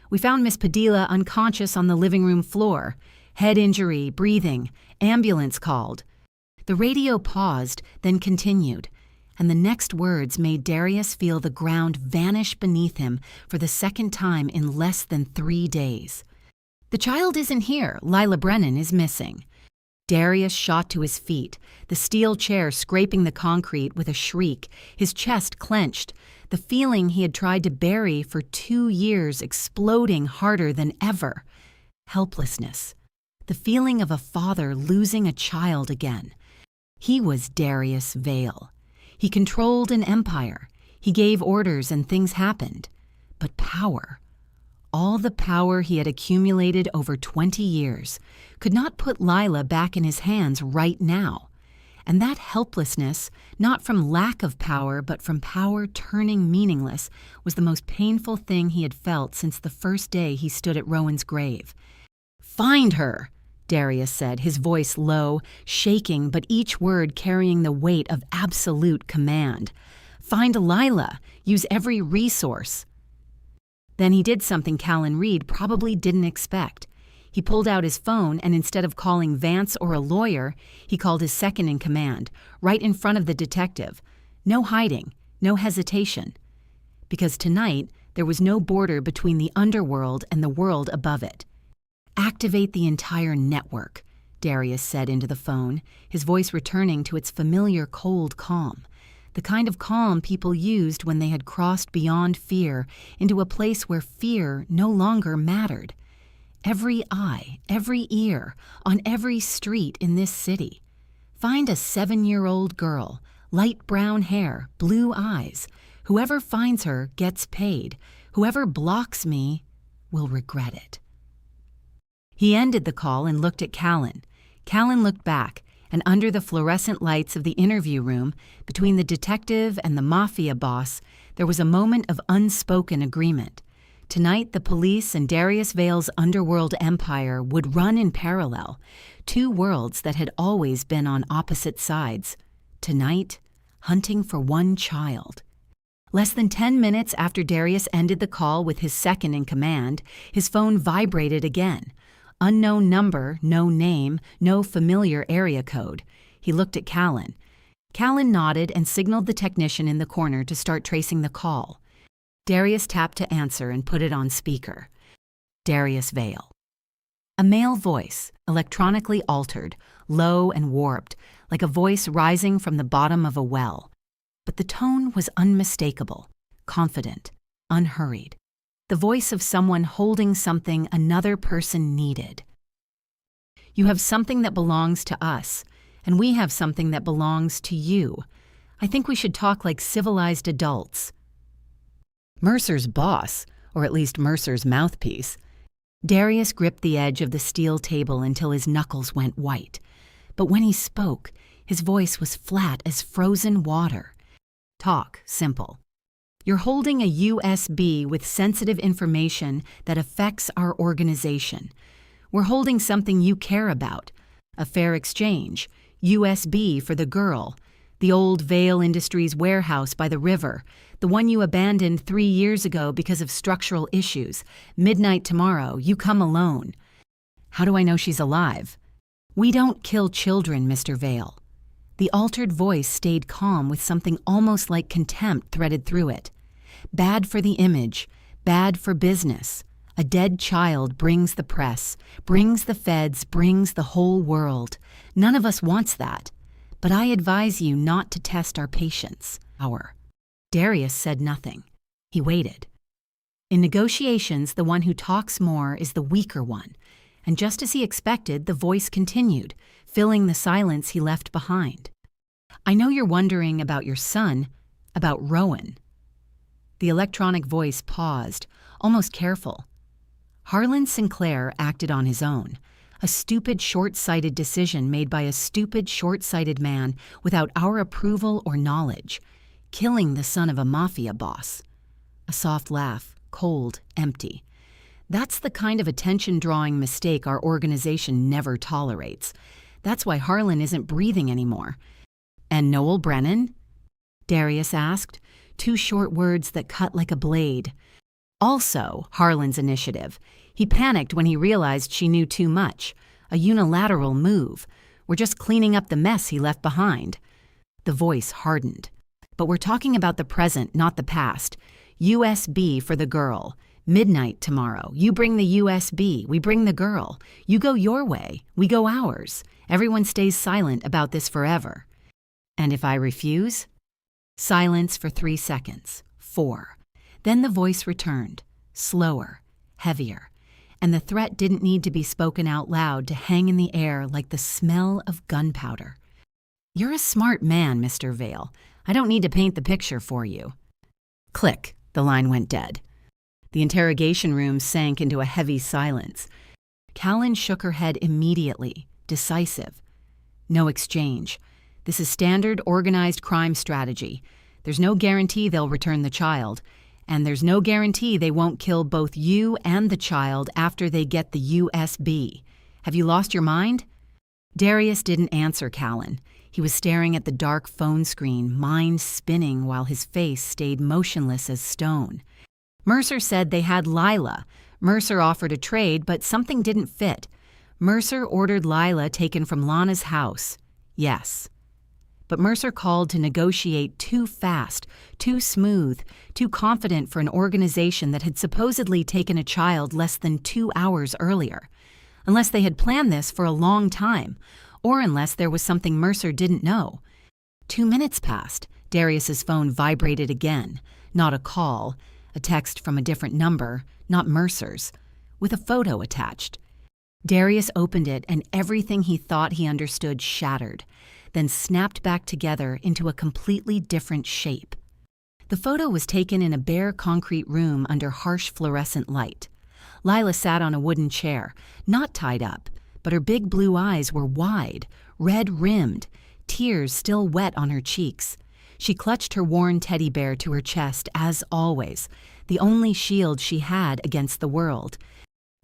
We found Miss Padilla unconscious on the living room floor. Head injury, breathing, ambulance called. The radio paused, then continued, and the next words made Darius feel the ground vanish beneath him for the second time in less than 3 days. The child isn't here. Lila Brennan is missing. Darius shot to his feet, the steel chair scraping the concrete with a shriek, his chest clenched, the feeling he had tried to bury for 2 years exploding harder than ever. Helplessness. The feeling of a father losing a child again. He was Darius Vale. He controlled an empire. He gave orders and things happened. But power, all the power he had accumulated over 20 years, could not put Lila back in his hands right now. And that helplessness, not from lack of power but from power turning meaningless, was the most painful thing he had felt since the first day he stood at Rowan's grave. "Find her!" Darius said, his voice low, shaking, but each word carrying the weight of absolute command. "Find Lila! Use every resource!" Then he did something Callan Reed probably didn't expect. He pulled out his phone, and instead of calling Vance or a lawyer, he called his second in command, right in front of the detective. No hiding, no hesitation. Because tonight, there was no border between the underworld and the world above it. "Activate the entire network," Darius said into the phone, his voice returning to its familiar cold calm, the kind of calm people used when they had crossed beyond fear into a place where fear no longer mattered. Every eye, every ear, on every street in this city. Find a 7-year-old girl, light brown hair, blue eyes. Whoever finds her gets paid. Whoever blocks me will regret it. He ended the call and looked at Callan. Callan looked back, and under the fluorescent lights of the interview room, between the detective and the Mafia boss, there was a moment of unspoken agreement. Tonight, the police and Darius Vale's underworld empire would run in parallel, 2 worlds that had always been on opposite sides. Tonight, hunting for one child. Less than 10 minutes after Darius ended the call with his second in command, his phone vibrated again. Unknown number, no name, no familiar area code. He looked at Callan. Callan nodded and signaled the technician in the corner to start tracing the call. Darius tapped to answer and put it on speaker. Darius Vale. A male voice, electronically altered, low and warped, like a voice rising from the bottom of a well. But the tone was unmistakable, confident, unhurried. The voice of someone holding something another person needed. "You have something that belongs to us, and we have something that belongs to you. I think we should talk like civilized adults." Mercer's boss, or at least Mercer's mouthpiece. Darius gripped the edge of the steel table until his knuckles went white. But when he spoke, His voice was flat as frozen water. Talk, simple. You're holding a USB with sensitive information that affects our organization. We're holding something you care about. A fair exchange. USB for the girl. The old Vale Industries warehouse by the river. The one you abandoned 3 years ago because of structural issues. Midnight tomorrow, you come alone. How do I know she's alive? We don't kill children, Mr. Vale. The altered voice stayed calm with something almost like contempt threaded through it. Bad for the image, bad for business. A dead child brings the press, brings the feds, brings the whole world. None of us wants that. But I advise you not to test our patience. Darius said nothing. He waited. In negotiations, the one who talks more is the weaker one. And just as he expected, the voice continued, filling the silence he left behind. I know you're wondering about your son, about Rowan. The electronic voice paused, almost careful. Harlan Sinclair acted on his own, a stupid, short-sighted decision made by a stupid, short-sighted man without our approval or knowledge, killing the son of a Mafia boss. A soft laugh, cold, empty. That's the kind of attention-drawing mistake our organization never tolerates. That's why Harlan isn't breathing anymore. And Noel Brennan? Darius asked, 2 short words that cut like a blade. Also, Harlan's initiative. He panicked when he realized she knew too much. A unilateral move. We're just cleaning up the mess he left behind. The voice hardened. But we're talking about the present, not the past. USB for the girl. Midnight tomorrow. You bring the USB. We bring the girl. You go your way. We go ours. Everyone stays silent about this forever. And if I refuse? Silence for 3 seconds. 4. Then the voice returned. Slower. Heavier. And the threat didn't need to be spoken out loud to hang in the air like the smell of gunpowder. You're a smart man, Mr. Vale. I don't need to paint the picture for you. Click. The line went dead. The interrogation room sank into a heavy silence. Callan shook her head immediately, decisive. No exchange. This is standard organized crime strategy. There's no guarantee they'll return the child. And there's no guarantee they won't kill both you and the child after they get the USB. Have you lost your mind? Darius didn't answer Callan. He was staring at the dark phone screen, mind spinning while his face stayed motionless as stone. Mercer said they had Lila. Mercer offered a trade, but something didn't fit. Mercer ordered Lila taken from Lana's house. Yes. But Mercer called to negotiate too fast, too smooth, too confident for an organization that had supposedly taken a child less than 2 hours earlier. Unless they had planned this for a long time, or unless there was something Mercer didn't know. 2 minutes passed. Darius's phone vibrated again. Not a call, a text from a different number, not Mercer's, with a photo attached. Darius opened it and everything he thought he understood shattered, then snapped back together into a completely different shape. The photo was taken in a bare concrete room under harsh fluorescent light. Lila sat on a wooden chair, not tied up, but her big blue eyes were wide, red-rimmed, tears still wet on her cheeks. She clutched her worn teddy bear to her chest, as always, the only shield she had against the world.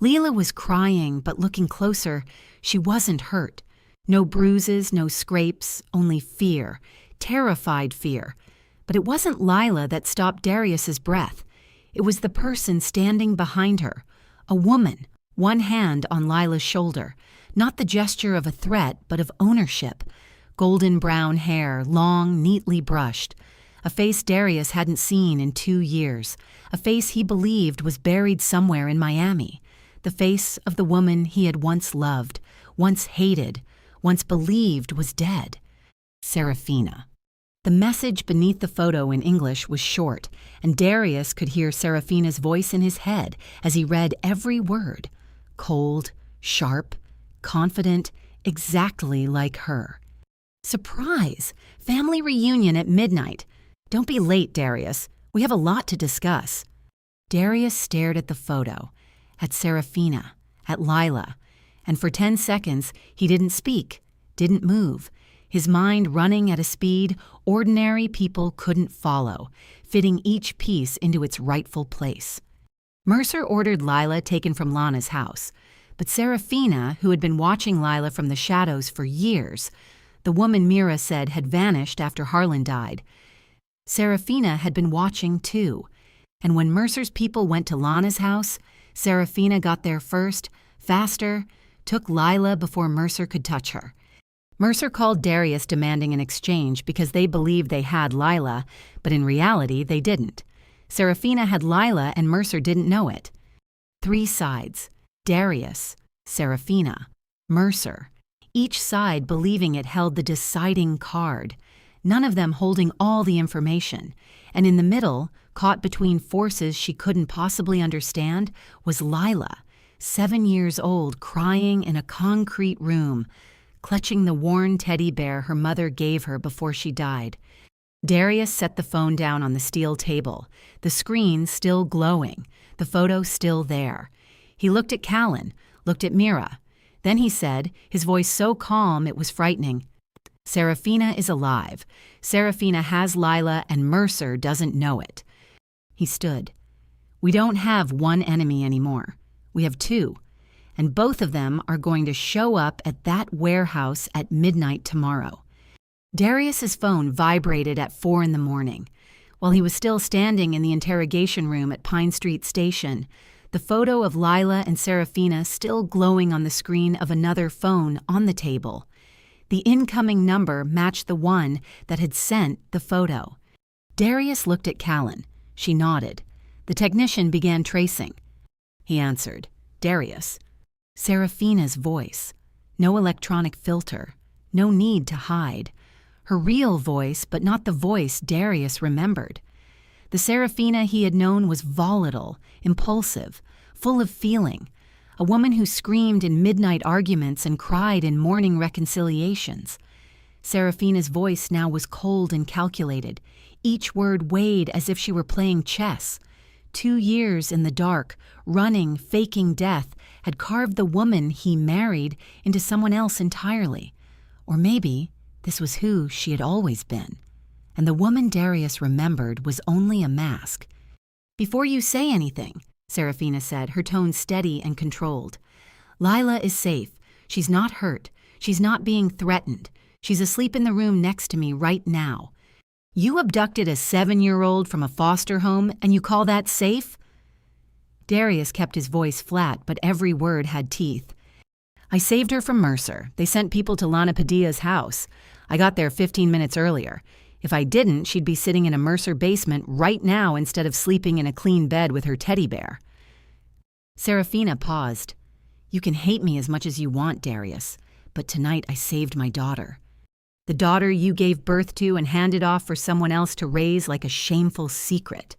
Lila was crying, but looking closer, she wasn't hurt. No bruises, no scrapes, only fear, terrified fear. But it wasn't Lila that stopped Darius's breath. It was the person standing behind her, a woman, one hand on Lila's shoulder, not the gesture of a threat, but of ownership. Golden brown hair, long, neatly brushed. A face Darius hadn't seen in 2 years. A face he believed was buried somewhere in Miami. The face of the woman he had once loved, once hated, once believed was dead. Serafina. The message beneath the photo in English was short, and Darius could hear Serafina's voice in his head as he read every word. Cold, sharp, confident, exactly like her. Surprise! Family reunion at midnight. Don't be late, Darius. We have a lot to discuss. Darius stared at the photo, at Serafina, at Lila, and for 10 seconds he didn't speak, didn't move. his mind running at a speed ordinary people couldn't follow, fitting each piece into its rightful place. Mercer ordered Lila taken from Lana's house, but Serafina, who had been watching Lila from the shadows for years, the woman Mira said had vanished after Harlan died, Serafina had been watching too, and when Mercer's people went to Lana's house, Serafina got there first, faster, took Lila before Mercer could touch her. Mercer called Darius demanding an exchange because they believed they had Lila, but in reality they didn't. Serafina had Lila and Mercer didn't know it. 3 sides: Darius, Serafina, Mercer, each side believing it held the deciding card, none of them holding all the information, and in the middle, caught between forces she couldn't possibly understand, was Lila, 7 years old, crying in a concrete room, clutching the worn teddy bear her mother gave her before she died. Darius set the phone down on the steel table, the screen still glowing, the photo still there. He looked at Callan, looked at Mira. Then he said, his voice so calm it was frightening, "Serafina is alive. Serafina has Lila and Mercer doesn't know it." He stood. "We don't have one enemy anymore. We have 2, and both of them are going to show up at that warehouse at midnight tomorrow." Darius's phone vibrated at 4 in the morning. While he was still standing in the interrogation room at Pine Street Station, the photo of Lila and Serafina still glowing on the screen of another phone on the table. The incoming number matched the one that had sent the photo. Darius looked at Callan. She nodded. The technician began tracing. He answered, "Darius." Serafina's voice. No electronic filter. No need to hide. Her real voice, but not the voice Darius remembered. The Serafina he had known was volatile, impulsive, full of feeling, a woman who screamed in midnight arguments and cried in morning reconciliations. Serafina's voice now was cold and calculated, each word weighed as if she were playing chess. 2 years in the dark, running, faking death, had carved the woman he married into someone else entirely. Or maybe this was who she had always been, and the woman Darius remembered was only a mask. "Before you say anything," Serafina said, her tone steady and controlled, "Lila is safe. She's not hurt. She's not being threatened. She's asleep in the room next to me right now. You abducted a 7-year-old from a foster home, and you call that safe?" Darius kept his voice flat, but every word had teeth. "I saved her from Mercer. They sent people to Lana Padilla's house. I got there 15 minutes earlier. If I didn't, she'd be sitting in a Mercer basement right now instead of sleeping in a clean bed with her teddy bear." Serafina paused. "You can hate me as much as you want, Darius, but tonight I saved my daughter. The daughter you gave birth to and handed off for someone else to raise like a shameful secret."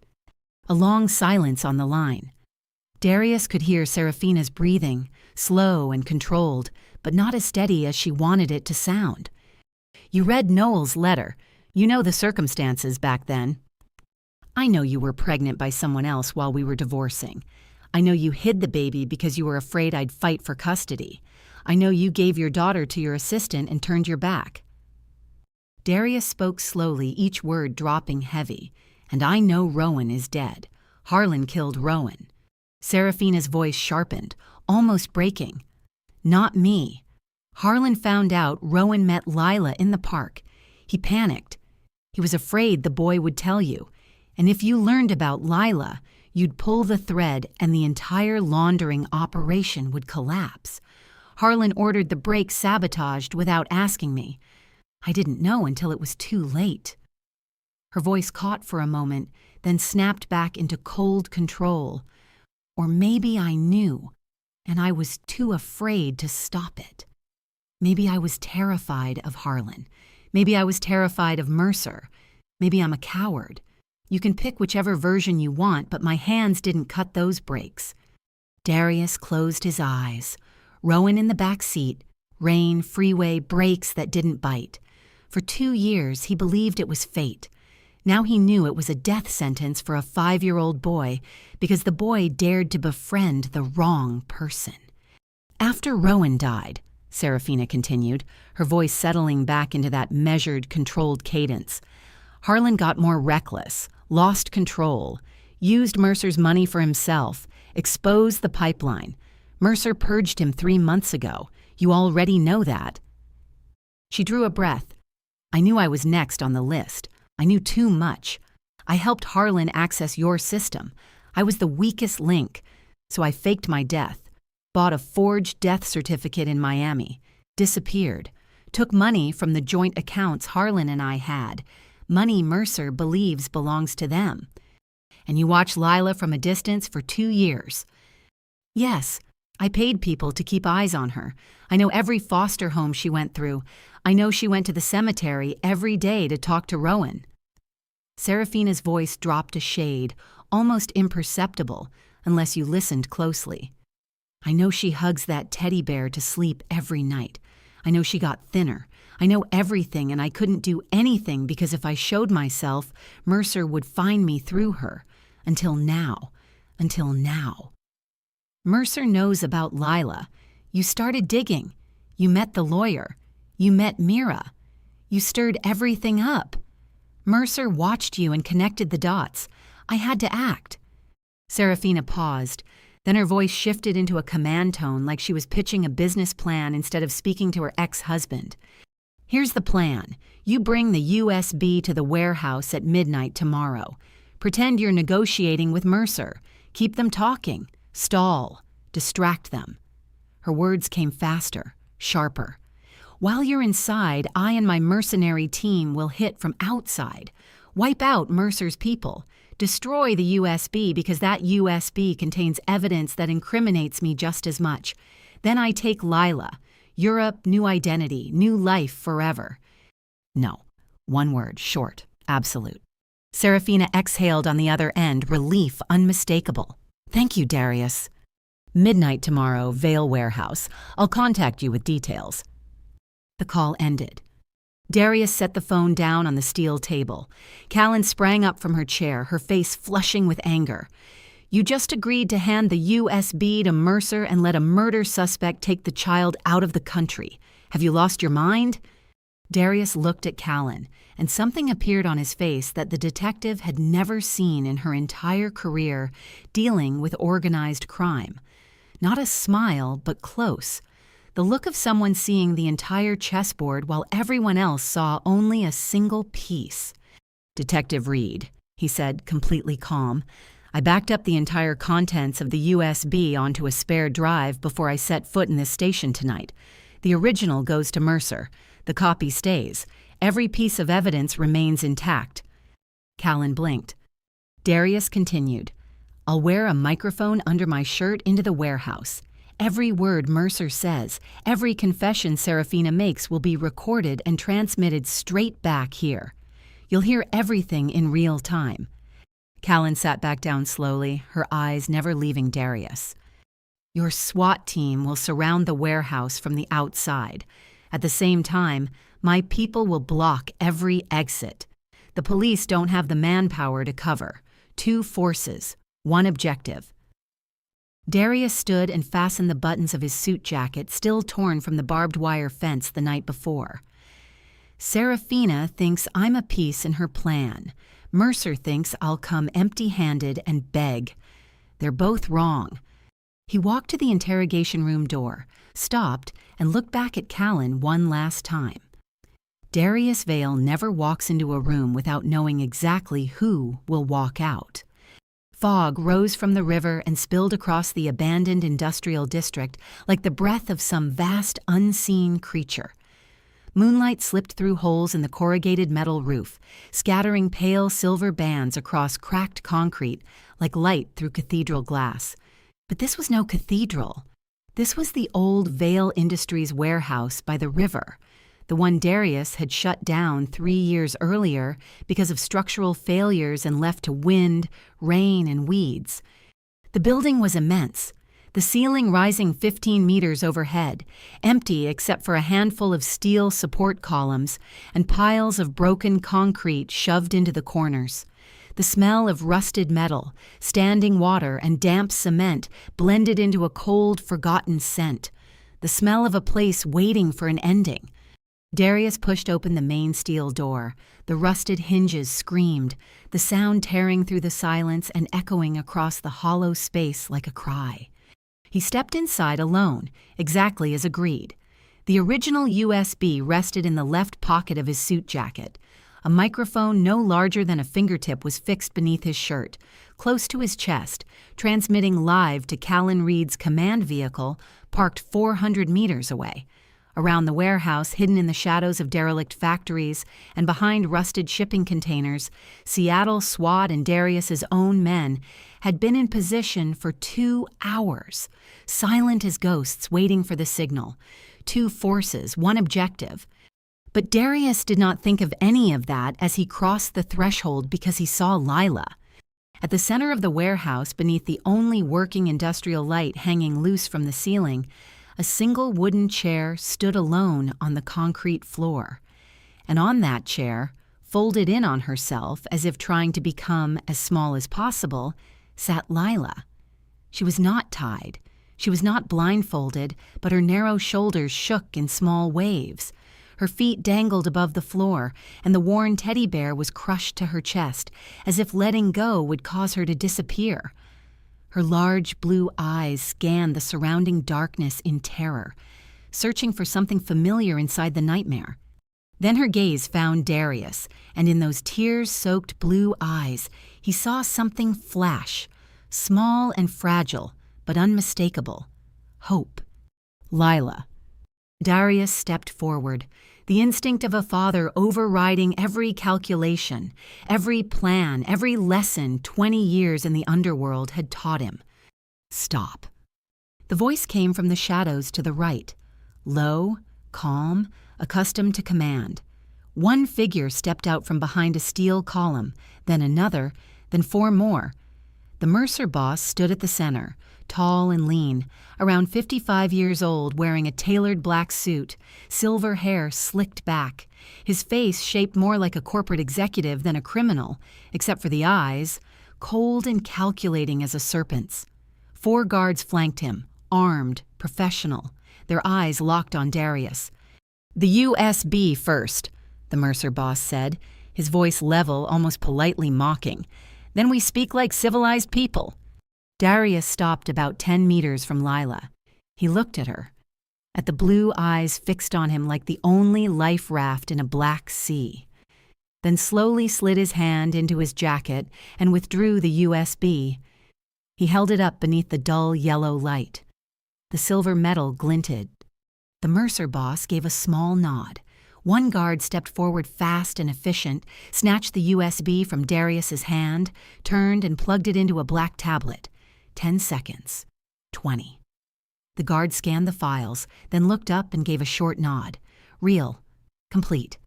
A long silence on the line. Darius could hear Serafina's breathing, slow and controlled, but not as steady as she wanted it to sound. "You read Noel's letter. You know the circumstances back then. I know you were pregnant by someone else while we were divorcing. I know you hid the baby because you were afraid I'd fight for custody. I know you gave your daughter to your assistant and turned your back." Darius spoke slowly, each word dropping heavy. "And I know Rowan is dead. Harlan killed Rowan." Serafina's voice sharpened, almost breaking. "Not me. Harlan found out Rowan met Lila in the park. He panicked. He was afraid the boy would tell you. And if you learned about Lila, you'd pull the thread and the entire laundering operation would collapse. Harlan ordered the break sabotaged without asking me. I didn't know until it was too late." Her voice caught for a moment, then snapped back into cold control. Or maybe I knew, and I was too afraid to stop it. Maybe I was terrified of Harlan. Maybe I was terrified of Mercer. Maybe I'm a coward. You can pick whichever version you want, but my hands didn't cut those breaks. Darius closed his eyes. Rowan in the back seat. Rain, freeway, brakes that didn't bite. For 2 years, he believed it was fate. Now he knew it was a death sentence for a 5-year-old boy because the boy dared to befriend the wrong person. After Rowan died, Serafina continued, her voice settling back into that measured, controlled cadence. Harlan got more reckless, lost control, used Mercer's money for himself, exposed the pipeline. Mercer purged him 3 months ago. You already know that. She drew a breath. I knew I was next on the list. I knew too much. I helped Harlan access your system. I was the weakest link, so I faked my death, bought a forged death certificate in Miami, disappeared, took money from the joint accounts Harlan and I had, money Mercer believes belongs to them. And you watched Lila from a distance for 2 years. Yes, I paid people to keep eyes on her. I know every foster home she went through. I know she went to the cemetery every day to talk to Rowan. Serafina's voice dropped a shade, almost imperceptible, unless you listened closely. I know she hugs that teddy bear to sleep every night. I know she got thinner. I know everything, and I couldn't do anything because if I showed myself, Mercer would find me through her. Until now. Until now. Mercer knows about Lila. You started digging. You met the lawyer. You met Mira. You stirred everything up. Mercer watched you and connected the dots. I had to act. Serafina paused. Then her voice shifted into a command tone like she was pitching a business plan instead of speaking to her ex-husband. Here's the plan. You bring the USB to the warehouse at midnight tomorrow. Pretend you're negotiating with Mercer. Keep them talking. Stall. Distract them. Her words came faster, sharper. While you're inside, I and my mercenary team will hit from outside. Wipe out Mercer's people. Destroy the USB because that USB contains evidence that incriminates me just as much. Then I take Lila. Europe, new identity, new life forever. No. One word, short, absolute. Serafina exhaled on the other end, relief unmistakable. Thank you, Darius. Midnight tomorrow, Vale Warehouse. I'll contact you with details. The call ended. Darius set the phone down on the steel table. Callan sprang up from her chair, her face flushing with anger. You just agreed to hand the USB to Mercer and let a murder suspect take the child out of the country. Have you lost your mind? Darius looked at Callan, and something appeared on his face that the detective had never seen in her entire career dealing with organized crime. Not a smile, but close. The look of someone seeing the entire chessboard while everyone else saw only a single piece. Detective Reed, he said, completely calm. I backed up the entire contents of the USB onto a spare drive before I set foot in this station tonight. The original goes to Mercer. The copy stays. Every piece of evidence remains intact. Callan blinked. Darius continued. I'll wear a microphone under my shirt into the warehouse. Every word Mercer says, every confession Serafina makes will be recorded and transmitted straight back here. You'll hear everything in real time. Callan sat back down slowly, her eyes never leaving Darius. Your SWAT team will surround the warehouse from the outside. At the same time, my people will block every exit. The police don't have the manpower to cover. 2 forces, 1 objective. Darius stood and fastened the buttons of his suit jacket, still torn from the barbed wire fence the night before. Serafina thinks I'm a piece in her plan. Mercer thinks I'll come empty-handed and beg. They're both wrong. He walked to the interrogation room door, stopped, and looked back at Callan one last time. Darius Vale never walks into a room without knowing exactly who will walk out. Fog rose from the river and spilled across the abandoned industrial district like the breath of some vast, unseen creature. Moonlight slipped through holes in the corrugated metal roof, scattering pale silver bands across cracked concrete like light through cathedral glass. But this was no cathedral. This was the old Vale Industries warehouse by the river, the one Darius had shut down 3 years earlier because of structural failures and left to wind, rain, and weeds. The building was immense, the ceiling rising 15 meters overhead, empty except for a handful of steel support columns and piles of broken concrete shoved into the corners. The smell of rusted metal, standing water, and damp cement blended into a cold, forgotten scent. the smell of a place waiting for an ending. Darius pushed open the main steel door. The rusted hinges screamed, the sound tearing through the silence and echoing across the hollow space like a cry. He stepped inside alone, exactly as agreed. The original USB rested in the left pocket of his suit jacket. A microphone no larger than a fingertip was fixed beneath his shirt, close to his chest, transmitting live to Callan Reed's command vehicle parked 400 meters away. Around the warehouse, hidden in the shadows of derelict factories and behind rusted shipping containers, Seattle SWAT and Darius's own men had been in position for 2 hours, silent as ghosts waiting for the signal. 2 forces, 1 objective. But Darius did not think of any of that as he crossed the threshold because he saw Lila. At the center of the warehouse, beneath the only working industrial light hanging loose from the ceiling, a single wooden chair stood alone on the concrete floor. And on that chair, folded in on herself as if trying to become as small as possible, sat Lila. She was not tied. She was not blindfolded, but her narrow shoulders shook in small waves. Her feet dangled above the floor, and the worn teddy bear was crushed to her chest, as if letting go would cause her to disappear. Her large blue eyes scanned the surrounding darkness in terror, searching for something familiar inside the nightmare. Then her gaze found Darius, and in those tears-soaked blue eyes, he saw something flash, small and fragile, but unmistakable. Hope. Lila. Darius stepped forward, the instinct of a father overriding every calculation, every plan, every lesson 20 years in the underworld had taught him. Stop. The voice came from the shadows to the right, low, calm, accustomed to command. One figure stepped out from behind a steel column, then another, then 4 more. The Mercer boss stood at the center, tall and lean, around 55 years old, wearing a tailored black suit, silver hair slicked back, his face shaped more like a corporate executive than a criminal, except for the eyes, cold and calculating as a serpent's. 4 guards flanked him, armed, professional, their eyes locked on Darius. "The USB first," the Mercer boss said, his voice level, almost politely mocking. "Then we speak like civilized people." Darius stopped about 10 meters from Lila. He looked at her, at the blue eyes fixed on him like the only life raft in a black sea. Then slowly slid his hand into his jacket and withdrew the USB. He held it up beneath the dull yellow light. The silver metal glinted. The Mercer boss gave a small nod. One guard stepped forward fast and efficient, snatched the USB from Darius's hand, turned and plugged it into a black tablet. 10 seconds. 20. The guard scanned the files, then looked up and gave a short nod. Real. Complete.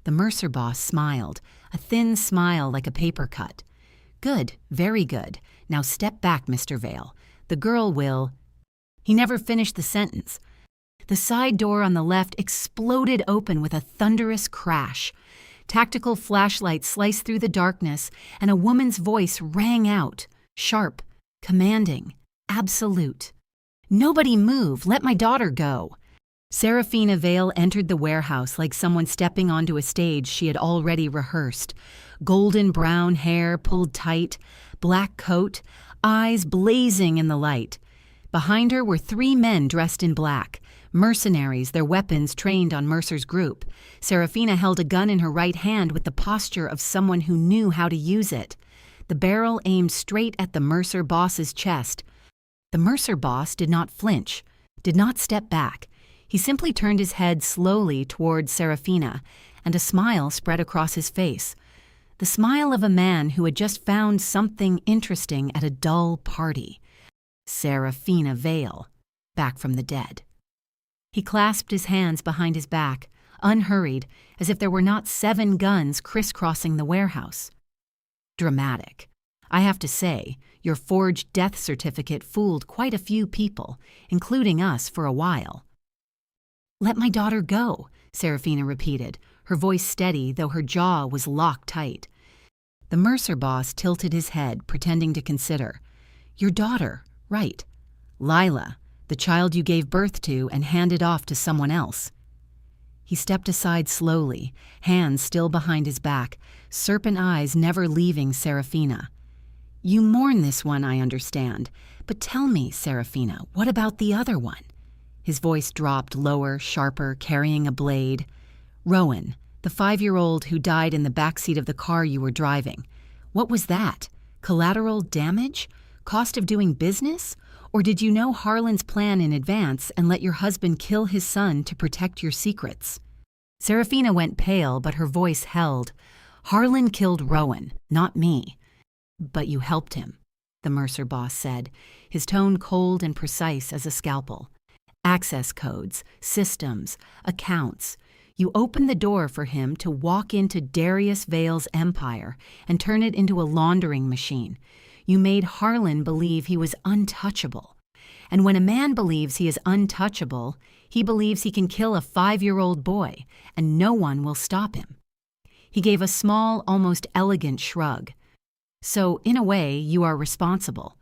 The Mercer boss smiled, a thin smile like a paper cut. "Good, very good. Now step back, Mr. Vale. The girl will—" He never finished the sentence. The side door on the left exploded open with a thunderous crash. Tactical flashlights sliced through the darkness, and a woman's voice rang out, sharp, commanding, absolute. "Nobody move! Let my daughter go!" Serafina Vale entered the warehouse like someone stepping onto a stage she had already rehearsed. Golden brown hair pulled tight, black coat, eyes blazing in the light. Behind her were 3 men dressed in black, mercenaries, their weapons trained on Mercer's group. Serafina held a gun in her right hand with the posture of someone who knew how to use it. The barrel aimed straight at the Mercer boss's chest. The Mercer boss did not flinch, did not step back. He simply turned his head slowly toward Serafina, and a smile spread across his face. The smile of a man who had just found something interesting at a dull party. Serafina Vale, back from the dead. He clasped his hands behind his back, unhurried, as if there were not 7 guns crisscrossing the warehouse. Dramatic. I have to say, your forged death certificate fooled quite a few people, including us for a while. "Let my daughter go," Serafina repeated, her voice steady, though her jaw was locked tight. The Mercer boss tilted his head, pretending to consider. "Your daughter, right. Lila, the child you gave birth to and handed off to someone else." He stepped aside slowly, hands still behind his back, serpent eyes never leaving Serafina. "You mourn this one, I understand. But tell me, Serafina, what about the other one?" His voice dropped lower, sharper, carrying a blade. "Rowan, the 5-year-old who died in the backseat of the car you were driving. What was that? Collateral damage? Cost of doing business? Or did you know Harlan's plan in advance and let your husband kill his son to protect your secrets?" Serafina went pale, but her voice held. "Harlan killed Rowan, not me." "But you helped him," the Mercer boss said, his tone cold and precise as a scalpel. "Access codes, systems, accounts. You opened the door for him to walk into Darius Vale's empire and turn it into a laundering machine. You made Harlan believe he was untouchable. And when a man believes he is untouchable, he believes he can kill a 5-year-old boy, and no one will stop him." He gave a small, almost elegant shrug. "So, in a way, you are responsible."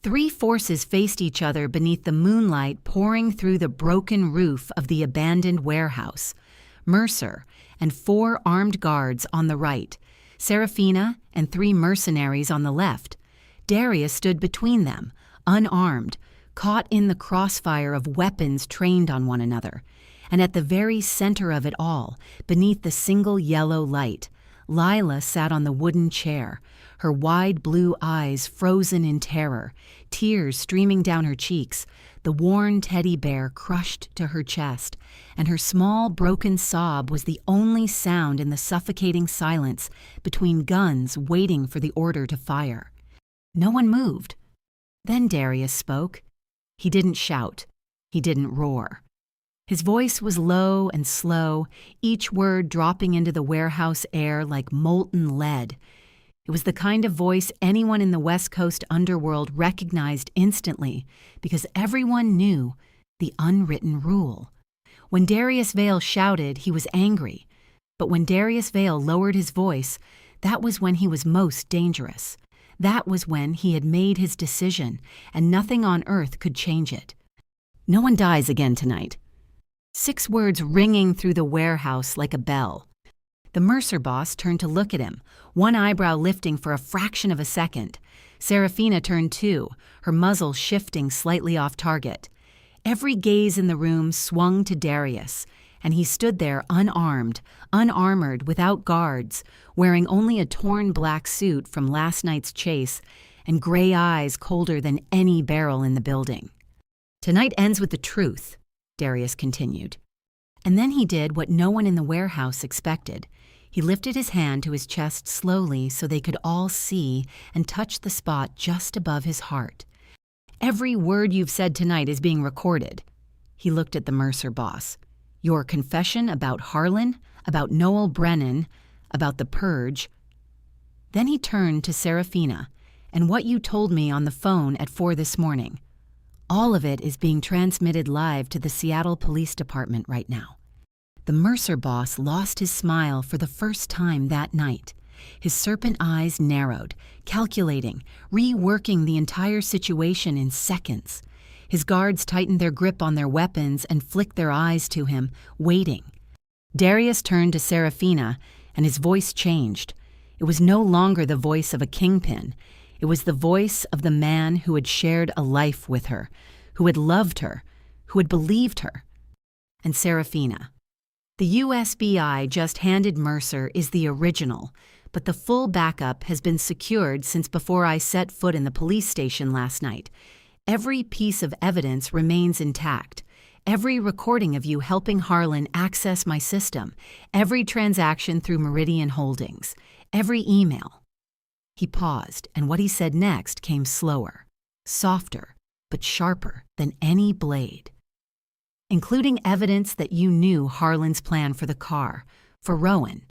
3 forces faced each other beneath the moonlight pouring through the broken roof of the abandoned warehouse. Mercer and 4 armed guards on the right, Serafina and 3 mercenaries on the left. Darius stood between them, unarmed, caught in the crossfire of weapons trained on one another. And at the very center of it all, beneath the single yellow light, Lila sat on the wooden chair, her wide blue eyes frozen in terror, tears streaming down her cheeks, the worn teddy bear crushed to her chest, and her small broken sob was the only sound in the suffocating silence between guns waiting for the order to fire. No one moved. Then Darius spoke. He didn't shout. He didn't roar. His voice was low and slow, each word dropping into the warehouse air like molten lead. It was the kind of voice anyone in the West Coast underworld recognized instantly, because everyone knew the unwritten rule. When Darius Vale shouted, he was angry. But when Darius Vale lowered his voice, that was when he was most dangerous. That was when he had made his decision, and nothing on earth could change it. "No one dies again tonight." 6 words ringing through the warehouse like a bell. The Mercer boss turned to look at him, one eyebrow lifting for a fraction of a second. Serafina turned too, her muzzle shifting slightly off target. Every gaze in the room swung to Darius, and he stood there unarmed, unarmored, without guards, wearing only a torn black suit from last night's chase and gray eyes colder than any barrel in the building. "Tonight ends with the truth," Darius continued. And then he did what no one in the warehouse expected. He lifted his hand to his chest slowly so they could all see and touch the spot just above his heart. "Every word you've said tonight is being recorded." He looked at the Mercer boss. "Your confession about Harlan, about Noel Brennan, about the purge." Then he turned to Serafina, "And what you told me on the phone at 4 this morning. All of it is being transmitted live to the Seattle Police Department right now." The Mercer boss lost his smile for the first time that night. His serpent eyes narrowed, calculating, reworking the entire situation in seconds. His guards tightened their grip on their weapons and flicked their eyes to him, waiting. Darius turned to Serafina, and his voice changed. It was no longer the voice of a kingpin. It was the voice of the man who had shared a life with her, who had loved her, who had believed her. And Serafina. "The USBI just handed Mercer is the original, but the full backup has been secured since before I set foot in the police station last night. Every piece of evidence remains intact. Every recording of you helping Harlan access my system, every transaction through Meridian Holdings, every email." He paused, and what he said next came slower, softer, but sharper than any blade. "Including evidence that you knew Harlan's plan for the car, for Rowan."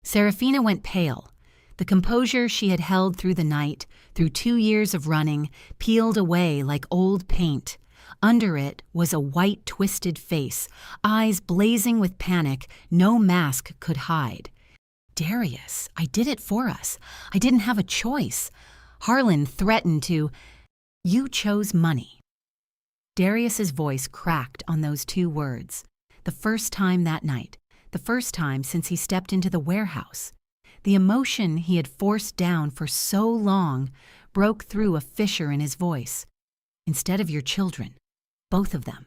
Serafina went pale. The composure she had held through the night, through 2 years of running, peeled away like old paint. Under it was a white, twisted face, eyes blazing with panic no mask could hide. "Darius, I did it for us. I didn't have a choice. Harlan threatened to—" "You chose money." Darius's voice cracked on those two words. The first time that night. The first time since he stepped into the warehouse. The emotion he had forced down for so long broke through a fissure in his voice. Instead of your children. Both of them.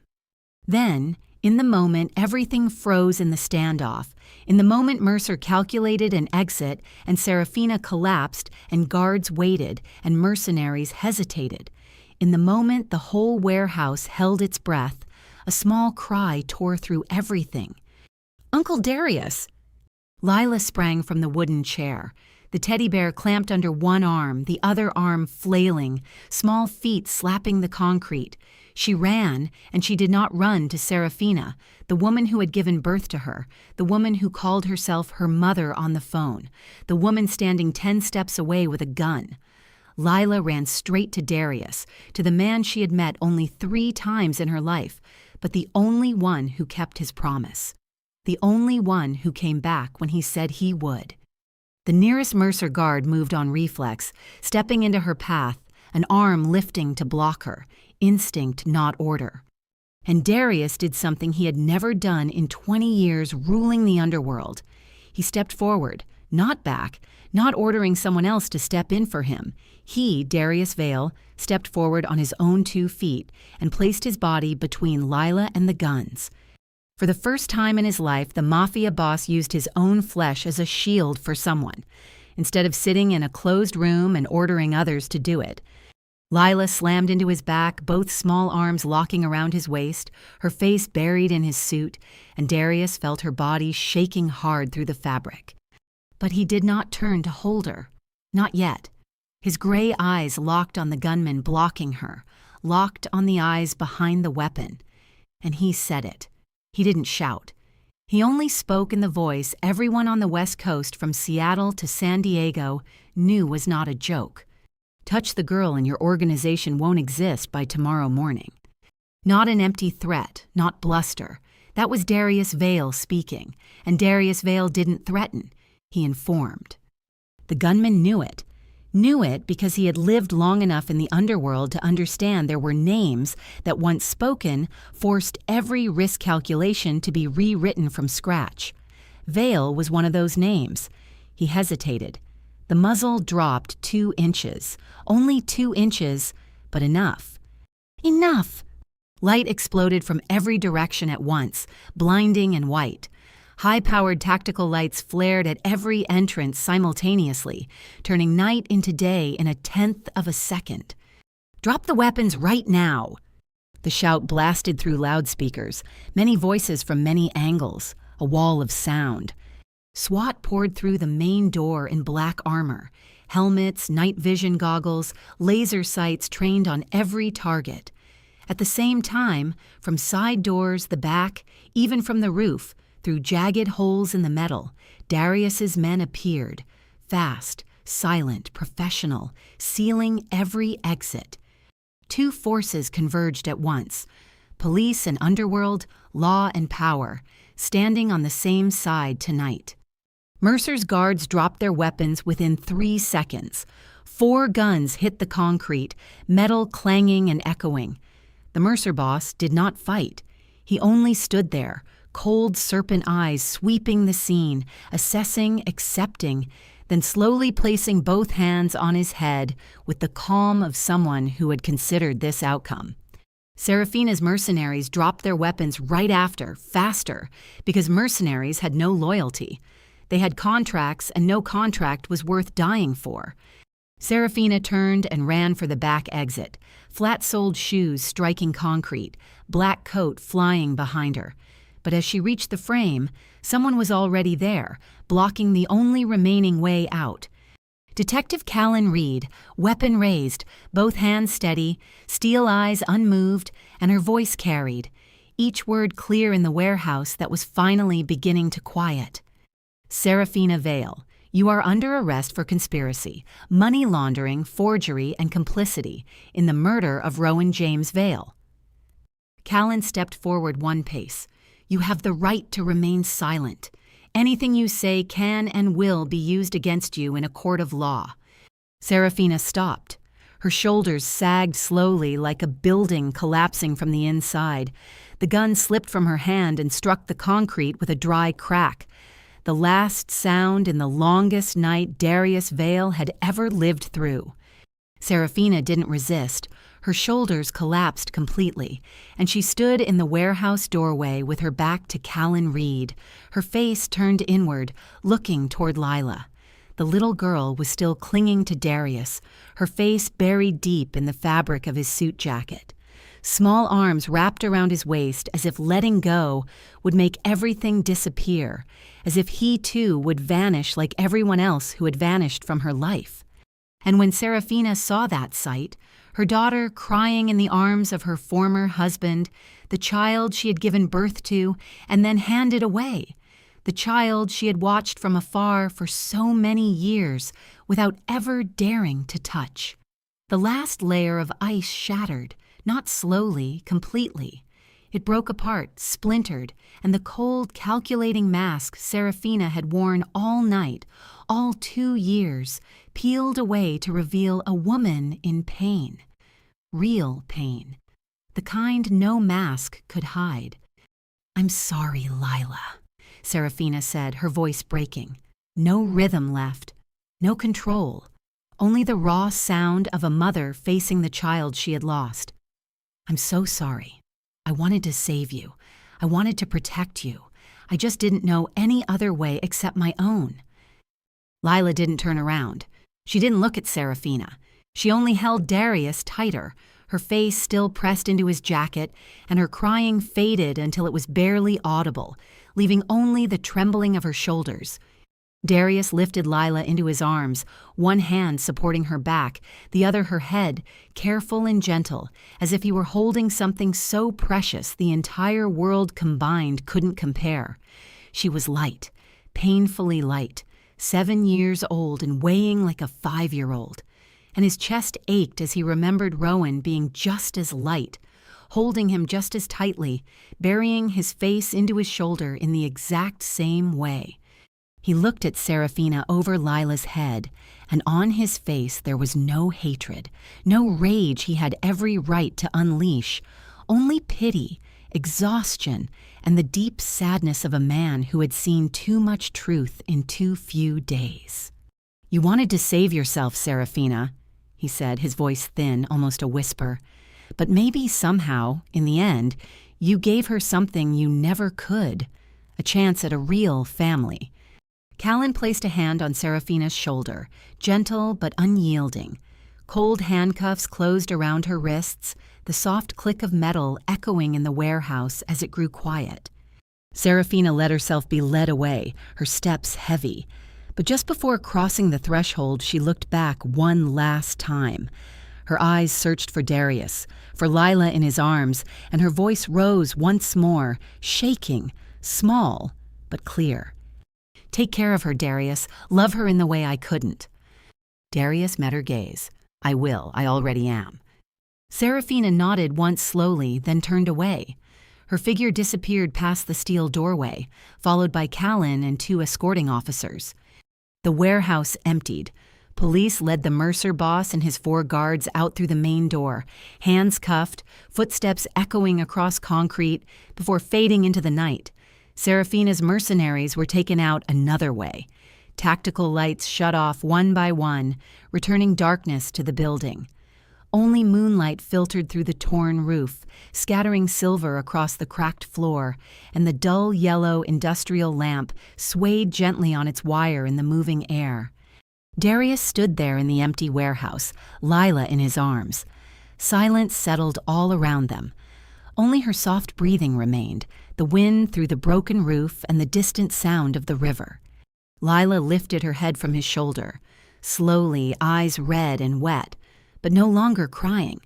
Then, in the moment, everything froze in the standoff. In the moment Mercer calculated an exit and Serafina collapsed and guards waited and mercenaries hesitated. In the moment the whole warehouse held its breath, a small cry tore through everything. "Uncle Darius!" Lila sprang from the wooden chair. The teddy bear clamped under one arm, the other arm flailing, small feet slapping the concrete. She ran, and she did not run to Serafina, the woman who had given birth to her, the woman who called herself her mother on the phone, the woman standing 10 steps away with a gun. Lila ran straight to Darius, to the man she had met only 3 times in her life, but the only one who kept his promise. The only one who came back when he said he would. The nearest Mercer guard moved on reflex, stepping into her path, an arm lifting to block her, instinct not order. And Darius did something he had never done in 20 years ruling the underworld. He stepped forward, not back, not ordering someone else to step in for him. He, Darius Vale, stepped forward on his own 2 feet and placed his body between Lila and the guns. For the first time in his life, the Mafia boss used his own flesh as a shield for someone, instead of sitting in a closed room and ordering others to do it. Lila slammed into his back, both small arms locking around his waist, her face buried in his suit, and Darius felt her body shaking hard through the fabric. But he did not turn to hold her. Not yet. His gray eyes locked on the gunman blocking her, locked on the eyes behind the weapon. And he said it. He didn't shout. He only spoke in the voice everyone on the West Coast from Seattle to San Diego knew was not a joke. Touch the girl and your organization won't exist by tomorrow morning. Not an empty threat, not bluster. That was Darius Vale speaking, and Darius Vale didn't threaten. He informed. The gunman knew it. Knew it because he had lived long enough in the underworld to understand there were names that, once spoken, forced every risk calculation to be rewritten from scratch. Vale was one of those names. He hesitated. The muzzle dropped 2 inches. Only 2 inches, but enough. Enough! Light exploded from every direction at once, blinding and white. High-powered tactical lights flared at every entrance simultaneously, turning night into day in a 1/10 of a second. "Drop the weapons right now!" The shout blasted through loudspeakers, many voices from many angles, a wall of sound. SWAT poured through the main door in black armor, helmets, night vision goggles, laser sights trained on every target. At the same time, from side doors, the back, even from the roof, through jagged holes in the metal, Darius's men appeared, fast, silent, professional, sealing every exit. 2 forces converged at once, police and underworld, law and power, standing on the same side tonight. Mercer's guards dropped their weapons within 3 seconds. 4 guns hit the concrete, metal clanging and echoing. The Mercer boss did not fight. He only stood there, cold serpent eyes sweeping the scene, assessing, accepting, then slowly placing both hands on his head with the calm of someone who had considered this outcome. Serafina's mercenaries dropped their weapons right after, faster, because mercenaries had no loyalty. They had contracts, and no contract was worth dying for. Serafina turned and ran for the back exit, flat-soled shoes striking concrete, black coat flying behind her. But as she reached the frame, someone was already there, blocking the only remaining way out. Detective Callan Reed, weapon raised, both hands steady, steel eyes unmoved, and her voice carried, each word clear in the warehouse that was finally beginning to quiet. "Serafina Vale, you are under arrest for conspiracy, money laundering, forgery, and complicity in the murder of Rowan James Vale." Callan stepped forward 1 pace. "You have the right to remain silent. Anything you say can and will be used against you in a court of law." Serafina stopped. Her shoulders sagged slowly like a building collapsing from the inside. The gun slipped from her hand and struck the concrete with a dry crack. The last sound in the longest night Darius Vale had ever lived through. Serafina didn't resist. Her shoulders collapsed completely, and she stood in the warehouse doorway with her back to Callan Reed, her face turned inward, looking toward Lila. The little girl was still clinging to Darius, her face buried deep in the fabric of his suit jacket. Small arms wrapped around his waist as if letting go would make everything disappear, as if he too would vanish like everyone else who had vanished from her life. And when Serafina saw that sight, her daughter crying in the arms of her former husband, the child she had given birth to and then handed away, the child she had watched from afar for so many years without ever daring to touch. The last layer of ice shattered, not slowly, completely. It broke apart, splintered, and the cold, calculating mask Serafina had worn all night, all 2 years, peeled away to reveal a woman in pain. Real pain. The kind no mask could hide. "I'm sorry, Lila," Serafina said, her voice breaking. No rhythm left. No control. Only the raw sound of a mother facing the child she had lost. "I'm so sorry. I wanted to save you. I wanted to protect you. I just didn't know any other way except my own." Lila didn't turn around. She didn't look at Serafina. She only held Darius tighter, her face still pressed into his jacket, and her crying faded until it was barely audible, leaving only the trembling of her shoulders. Darius lifted Lila into his arms, one hand supporting her back, the other her head, careful and gentle, as if he were holding something so precious the entire world combined couldn't compare. She was light, painfully light, 7 years old and weighing like a 5-year-old. And his chest ached as he remembered Rowan being just as light, holding him just as tightly, burying his face into his shoulder in the exact same way. He looked at Serafina over Lila's head, and on his face there was no hatred, no rage he had every right to unleash, only pity, exhaustion, and the deep sadness of a man who had seen too much truth in too few days. "You wanted to save yourself, Serafina," he said, his voice thin, almost a whisper. "But maybe somehow, in the end, you gave her something you never could, a chance at a real family." Callan placed a hand on Serafina's shoulder, gentle but unyielding. Cold handcuffs closed around her wrists, the soft click of metal echoing in the warehouse as it grew quiet. Serafina let herself be led away, her steps heavy. But just before crossing the threshold, she looked back one last time. Her eyes searched for Darius, for Lila in his arms, and her voice rose once more, shaking, small, but clear. "Take care of her, Darius. Love her in the way I couldn't." Darius met her gaze. "I will. I already am." Serafina nodded once slowly, then turned away. Her figure disappeared past the steel doorway, followed by Callan and 2 escorting officers. The warehouse emptied. Police led the Mercer boss and his 4 guards out through the main door, hands cuffed, footsteps echoing across concrete, before fading into the night. Serafina's mercenaries were taken out another way. Tactical lights shut off one by one, returning darkness to the building. Only moonlight filtered through the torn roof, scattering silver across the cracked floor, and the dull yellow industrial lamp swayed gently on its wire in the moving air. Darius stood there in the empty warehouse, Lila in his arms. Silence settled all around them. Only her soft breathing remained, the wind through the broken roof and the distant sound of the river. Lila lifted her head from his shoulder, slowly, eyes red and wet, but no longer crying.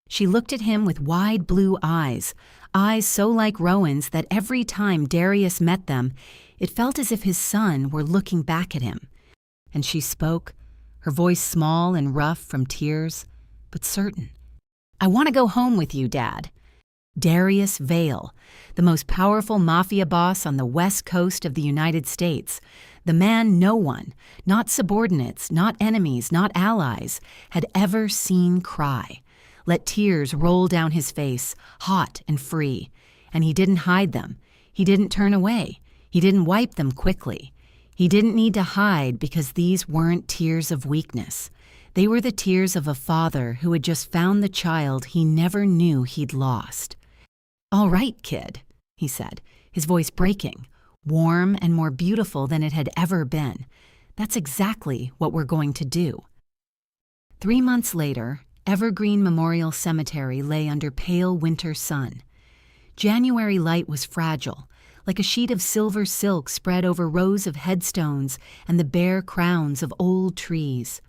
She looked at him with wide blue eyes, eyes so like Rowan's that every time Darius met them, it felt as if his son were looking back at him. And she spoke, her voice small and rough from tears, but certain. "I want to go home with you, Dad." Darius Vale, the most powerful mafia boss on the west coast of the United States, The man no one, not subordinates, not enemies, not allies, had ever seen cry. Let tears roll down his face, hot and free. And he didn't hide them. He didn't turn away. He didn't wipe them quickly. He didn't need to hide because these weren't tears of weakness. They were the tears of a father who had just found the child he never knew he'd lost. "All right, kid," he said, his voice breaking, warm and more beautiful than it had ever been. "That's exactly what we're going to do." 3 months later, Evergreen Memorial Cemetery lay under pale winter sun. January light was fragile, like a sheet of silver silk spread over rows of headstones and the bare crowns of old trees.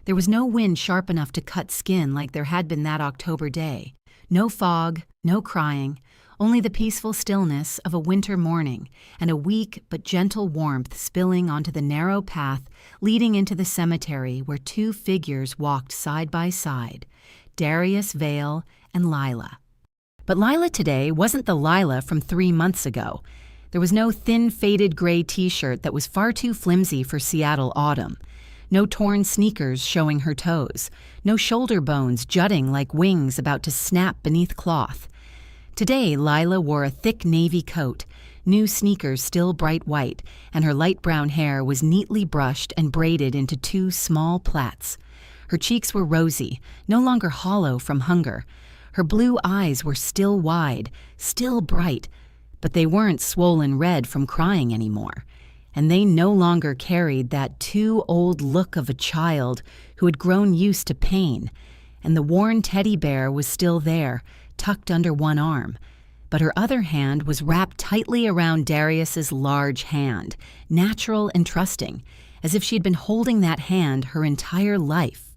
There was no wind sharp enough to cut skin like there had been that October day. No fog, no crying, only the peaceful stillness of a winter morning and a weak but gentle warmth spilling onto the narrow path leading into the cemetery where 2 figures walked side by side, Darius Vale and Lila. But Lila today wasn't the Lila from 3 months ago. There was no thin, faded gray t-shirt that was far too flimsy for Seattle autumn. No torn sneakers showing her toes. No shoulder bones jutting like wings about to snap beneath cloth. Today, Lila wore a thick navy coat, new sneakers still bright white, and her light brown hair was neatly brushed and braided into 2 small plaits. Her cheeks were rosy, no longer hollow from hunger. Her blue eyes were still wide, still bright, but they weren't swollen red from crying anymore. And they no longer carried that too old look of a child who had grown used to pain. And the worn teddy bear was still there, tucked under one arm, but her other hand was wrapped tightly around Darius's large hand, natural and trusting, as if she'd been holding that hand her entire life.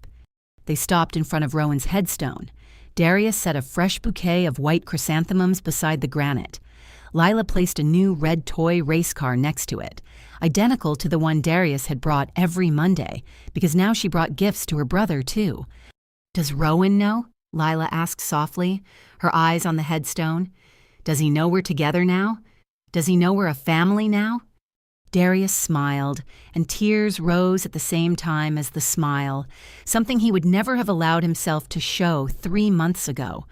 They stopped in front of Rowan's headstone. Darius set a fresh bouquet of white chrysanthemums beside the granite. Lila placed a new red toy race car next to it, identical to the one Darius had brought every Monday, because now she brought gifts to her brother, too. "Does Rowan know?" Lila asked softly, her eyes on the headstone. "Does he know we're together now? Does he know we're a family now?" Darius smiled, and tears rose at the same time as the smile, something he would never have allowed himself to show 3 months ago.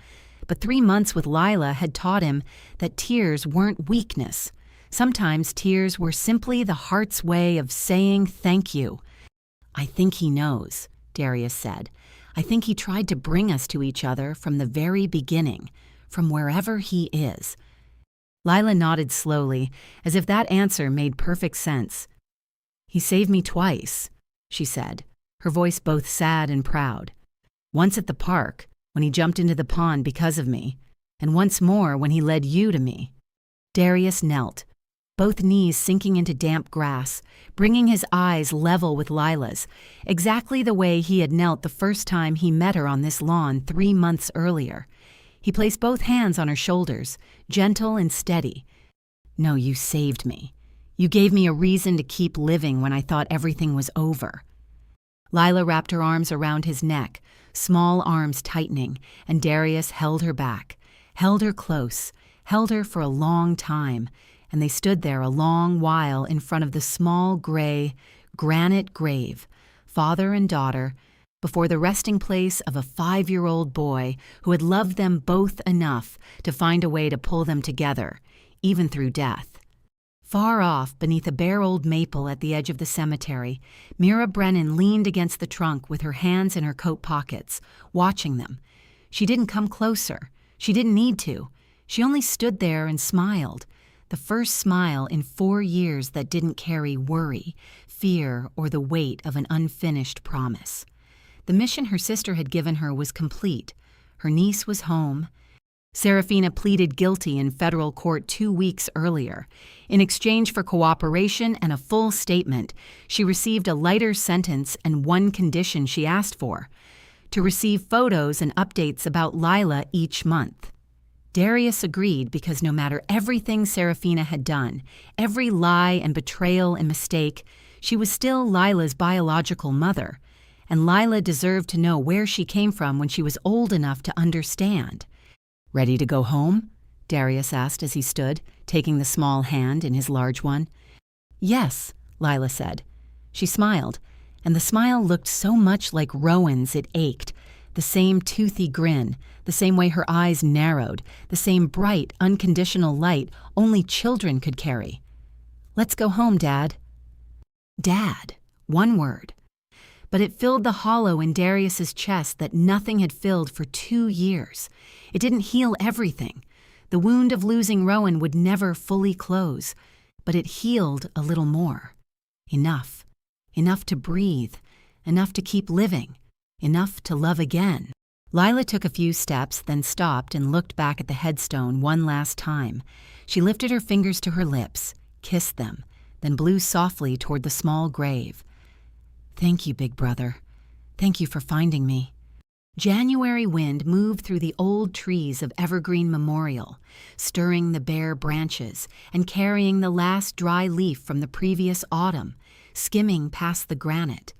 But 3 months with Lila had taught him that tears weren't weakness. Sometimes tears were simply the heart's way of saying thank you. "I think he knows," Darius said. "I think he tried to bring us to each other from the very beginning, from wherever he is." Lila nodded slowly, as if that answer made perfect sense. "He saved me twice," she said, her voice both sad and proud. "Once at the park, when he jumped into the pond because of me, and once more when he led you to me." Darius knelt, both knees sinking into damp grass, bringing his eyes level with Lila's, exactly the way he had knelt the first time he met her on this lawn 3 months earlier. He placed both hands on her shoulders, gentle and steady. "No, you saved me. You gave me a reason to keep living when I thought everything was over." Lila wrapped her arms around his neck, small arms tightening, and Darius held her back, held her close, held her for a long time, and they stood there a long while in front of the small gray, granite grave, father and daughter, before the resting place of a 5-year-old boy who had loved them both enough to find a way to pull them together, even through death. Far off, beneath a bare old maple at the edge of the cemetery, Mira Brennan leaned against the trunk with her hands in her coat pockets, watching them. She didn't come closer. She didn't need to. She only stood there and smiled, the first smile in 4 years that didn't carry worry, fear, or the weight of an unfinished promise. The mission her sister had given her was complete. Her niece was home. Serafina pleaded guilty in federal court 2 weeks earlier. In exchange for cooperation and a full statement, she received a lighter sentence and one condition she asked for: to receive photos and updates about Lila each month. Darius agreed because no matter everything Serafina had done, every lie and betrayal and mistake, she was still Lila's biological mother, and Lila deserved to know where she came from when she was old enough to understand. "Ready to go home?" Darius asked as he stood, taking the small hand in his large one. "Yes," Lila said. She smiled, and the smile looked so much like Rowan's it ached, the same toothy grin, the same way her eyes narrowed, the same bright, unconditional light only children could carry. "Let's go home, Dad." Dad, one word. But it filled the hollow in Darius's chest that nothing had filled for 2 years. It didn't heal everything. The wound of losing Rowan would never fully close, but it healed a little more. Enough. Enough to breathe. Enough to keep living. Enough to love again. Lila took a few steps, then stopped and looked back at the headstone one last time. She lifted her fingers to her lips, kissed them, then blew softly toward the small grave. "Thank you, big brother. Thank you for finding me." January wind moved through the old trees of Evergreen Memorial, stirring the bare branches and carrying the last dry leaf from the previous autumn, skimming past the granite.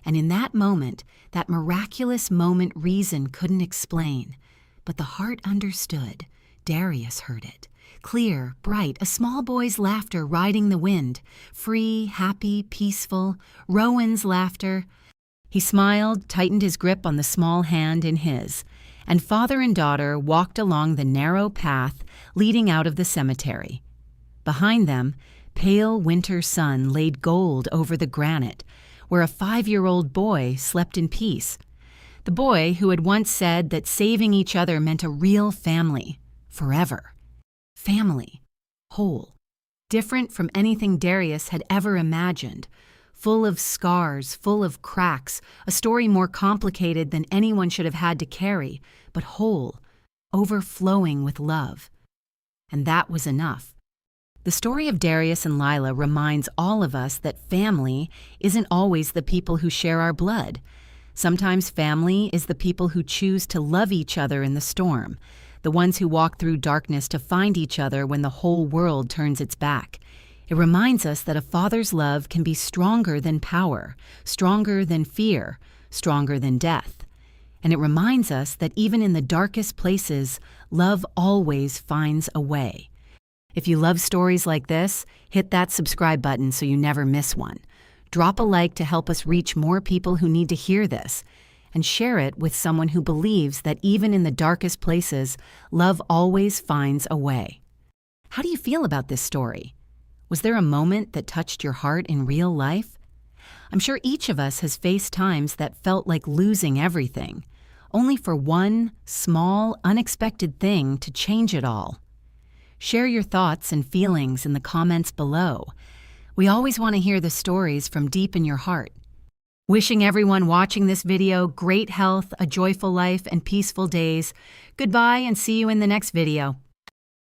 And in that moment, that miraculous moment reason couldn't explain, but the heart understood. Darius heard it. Clear, bright, a small boy's laughter riding the wind, free, happy, peaceful, Rowan's laughter. He smiled, tightened his grip on the small hand in his, and father and daughter walked along the narrow path leading out of the cemetery. Behind them, pale winter sun laid gold over the granite, where a 5-year-old boy slept in peace. The boy who had once said that saving each other meant a real family, forever. Family, whole, different from anything Darius had ever imagined, full of scars, full of cracks, a story more complicated than anyone should have had to carry, but whole, overflowing with love. And that was enough. The story of Darius and Lila reminds all of us that family isn't always the people who share our blood. Sometimes family is the people who choose to love each other in the storm, the ones who walk through darkness to find each other when the whole world turns its back. It reminds us that a father's love can be stronger than power, stronger than fear, stronger than death. And it reminds us that even in the darkest places, love always finds a way. If you love stories like this, hit that subscribe button so you never miss one. Drop a like to help us reach more people who need to hear this, and share it with someone who believes that even in the darkest places, love always finds a way. How do you feel about this story? Was there a moment that touched your heart in real life? I'm sure each of us has faced times that felt like losing everything, only for one small, unexpected thing to change it all. Share your thoughts and feelings in the comments below. We always want to hear the stories from deep in your heart. Wishing everyone watching this video great health, a joyful life, and peaceful days. Goodbye and see you in the next video.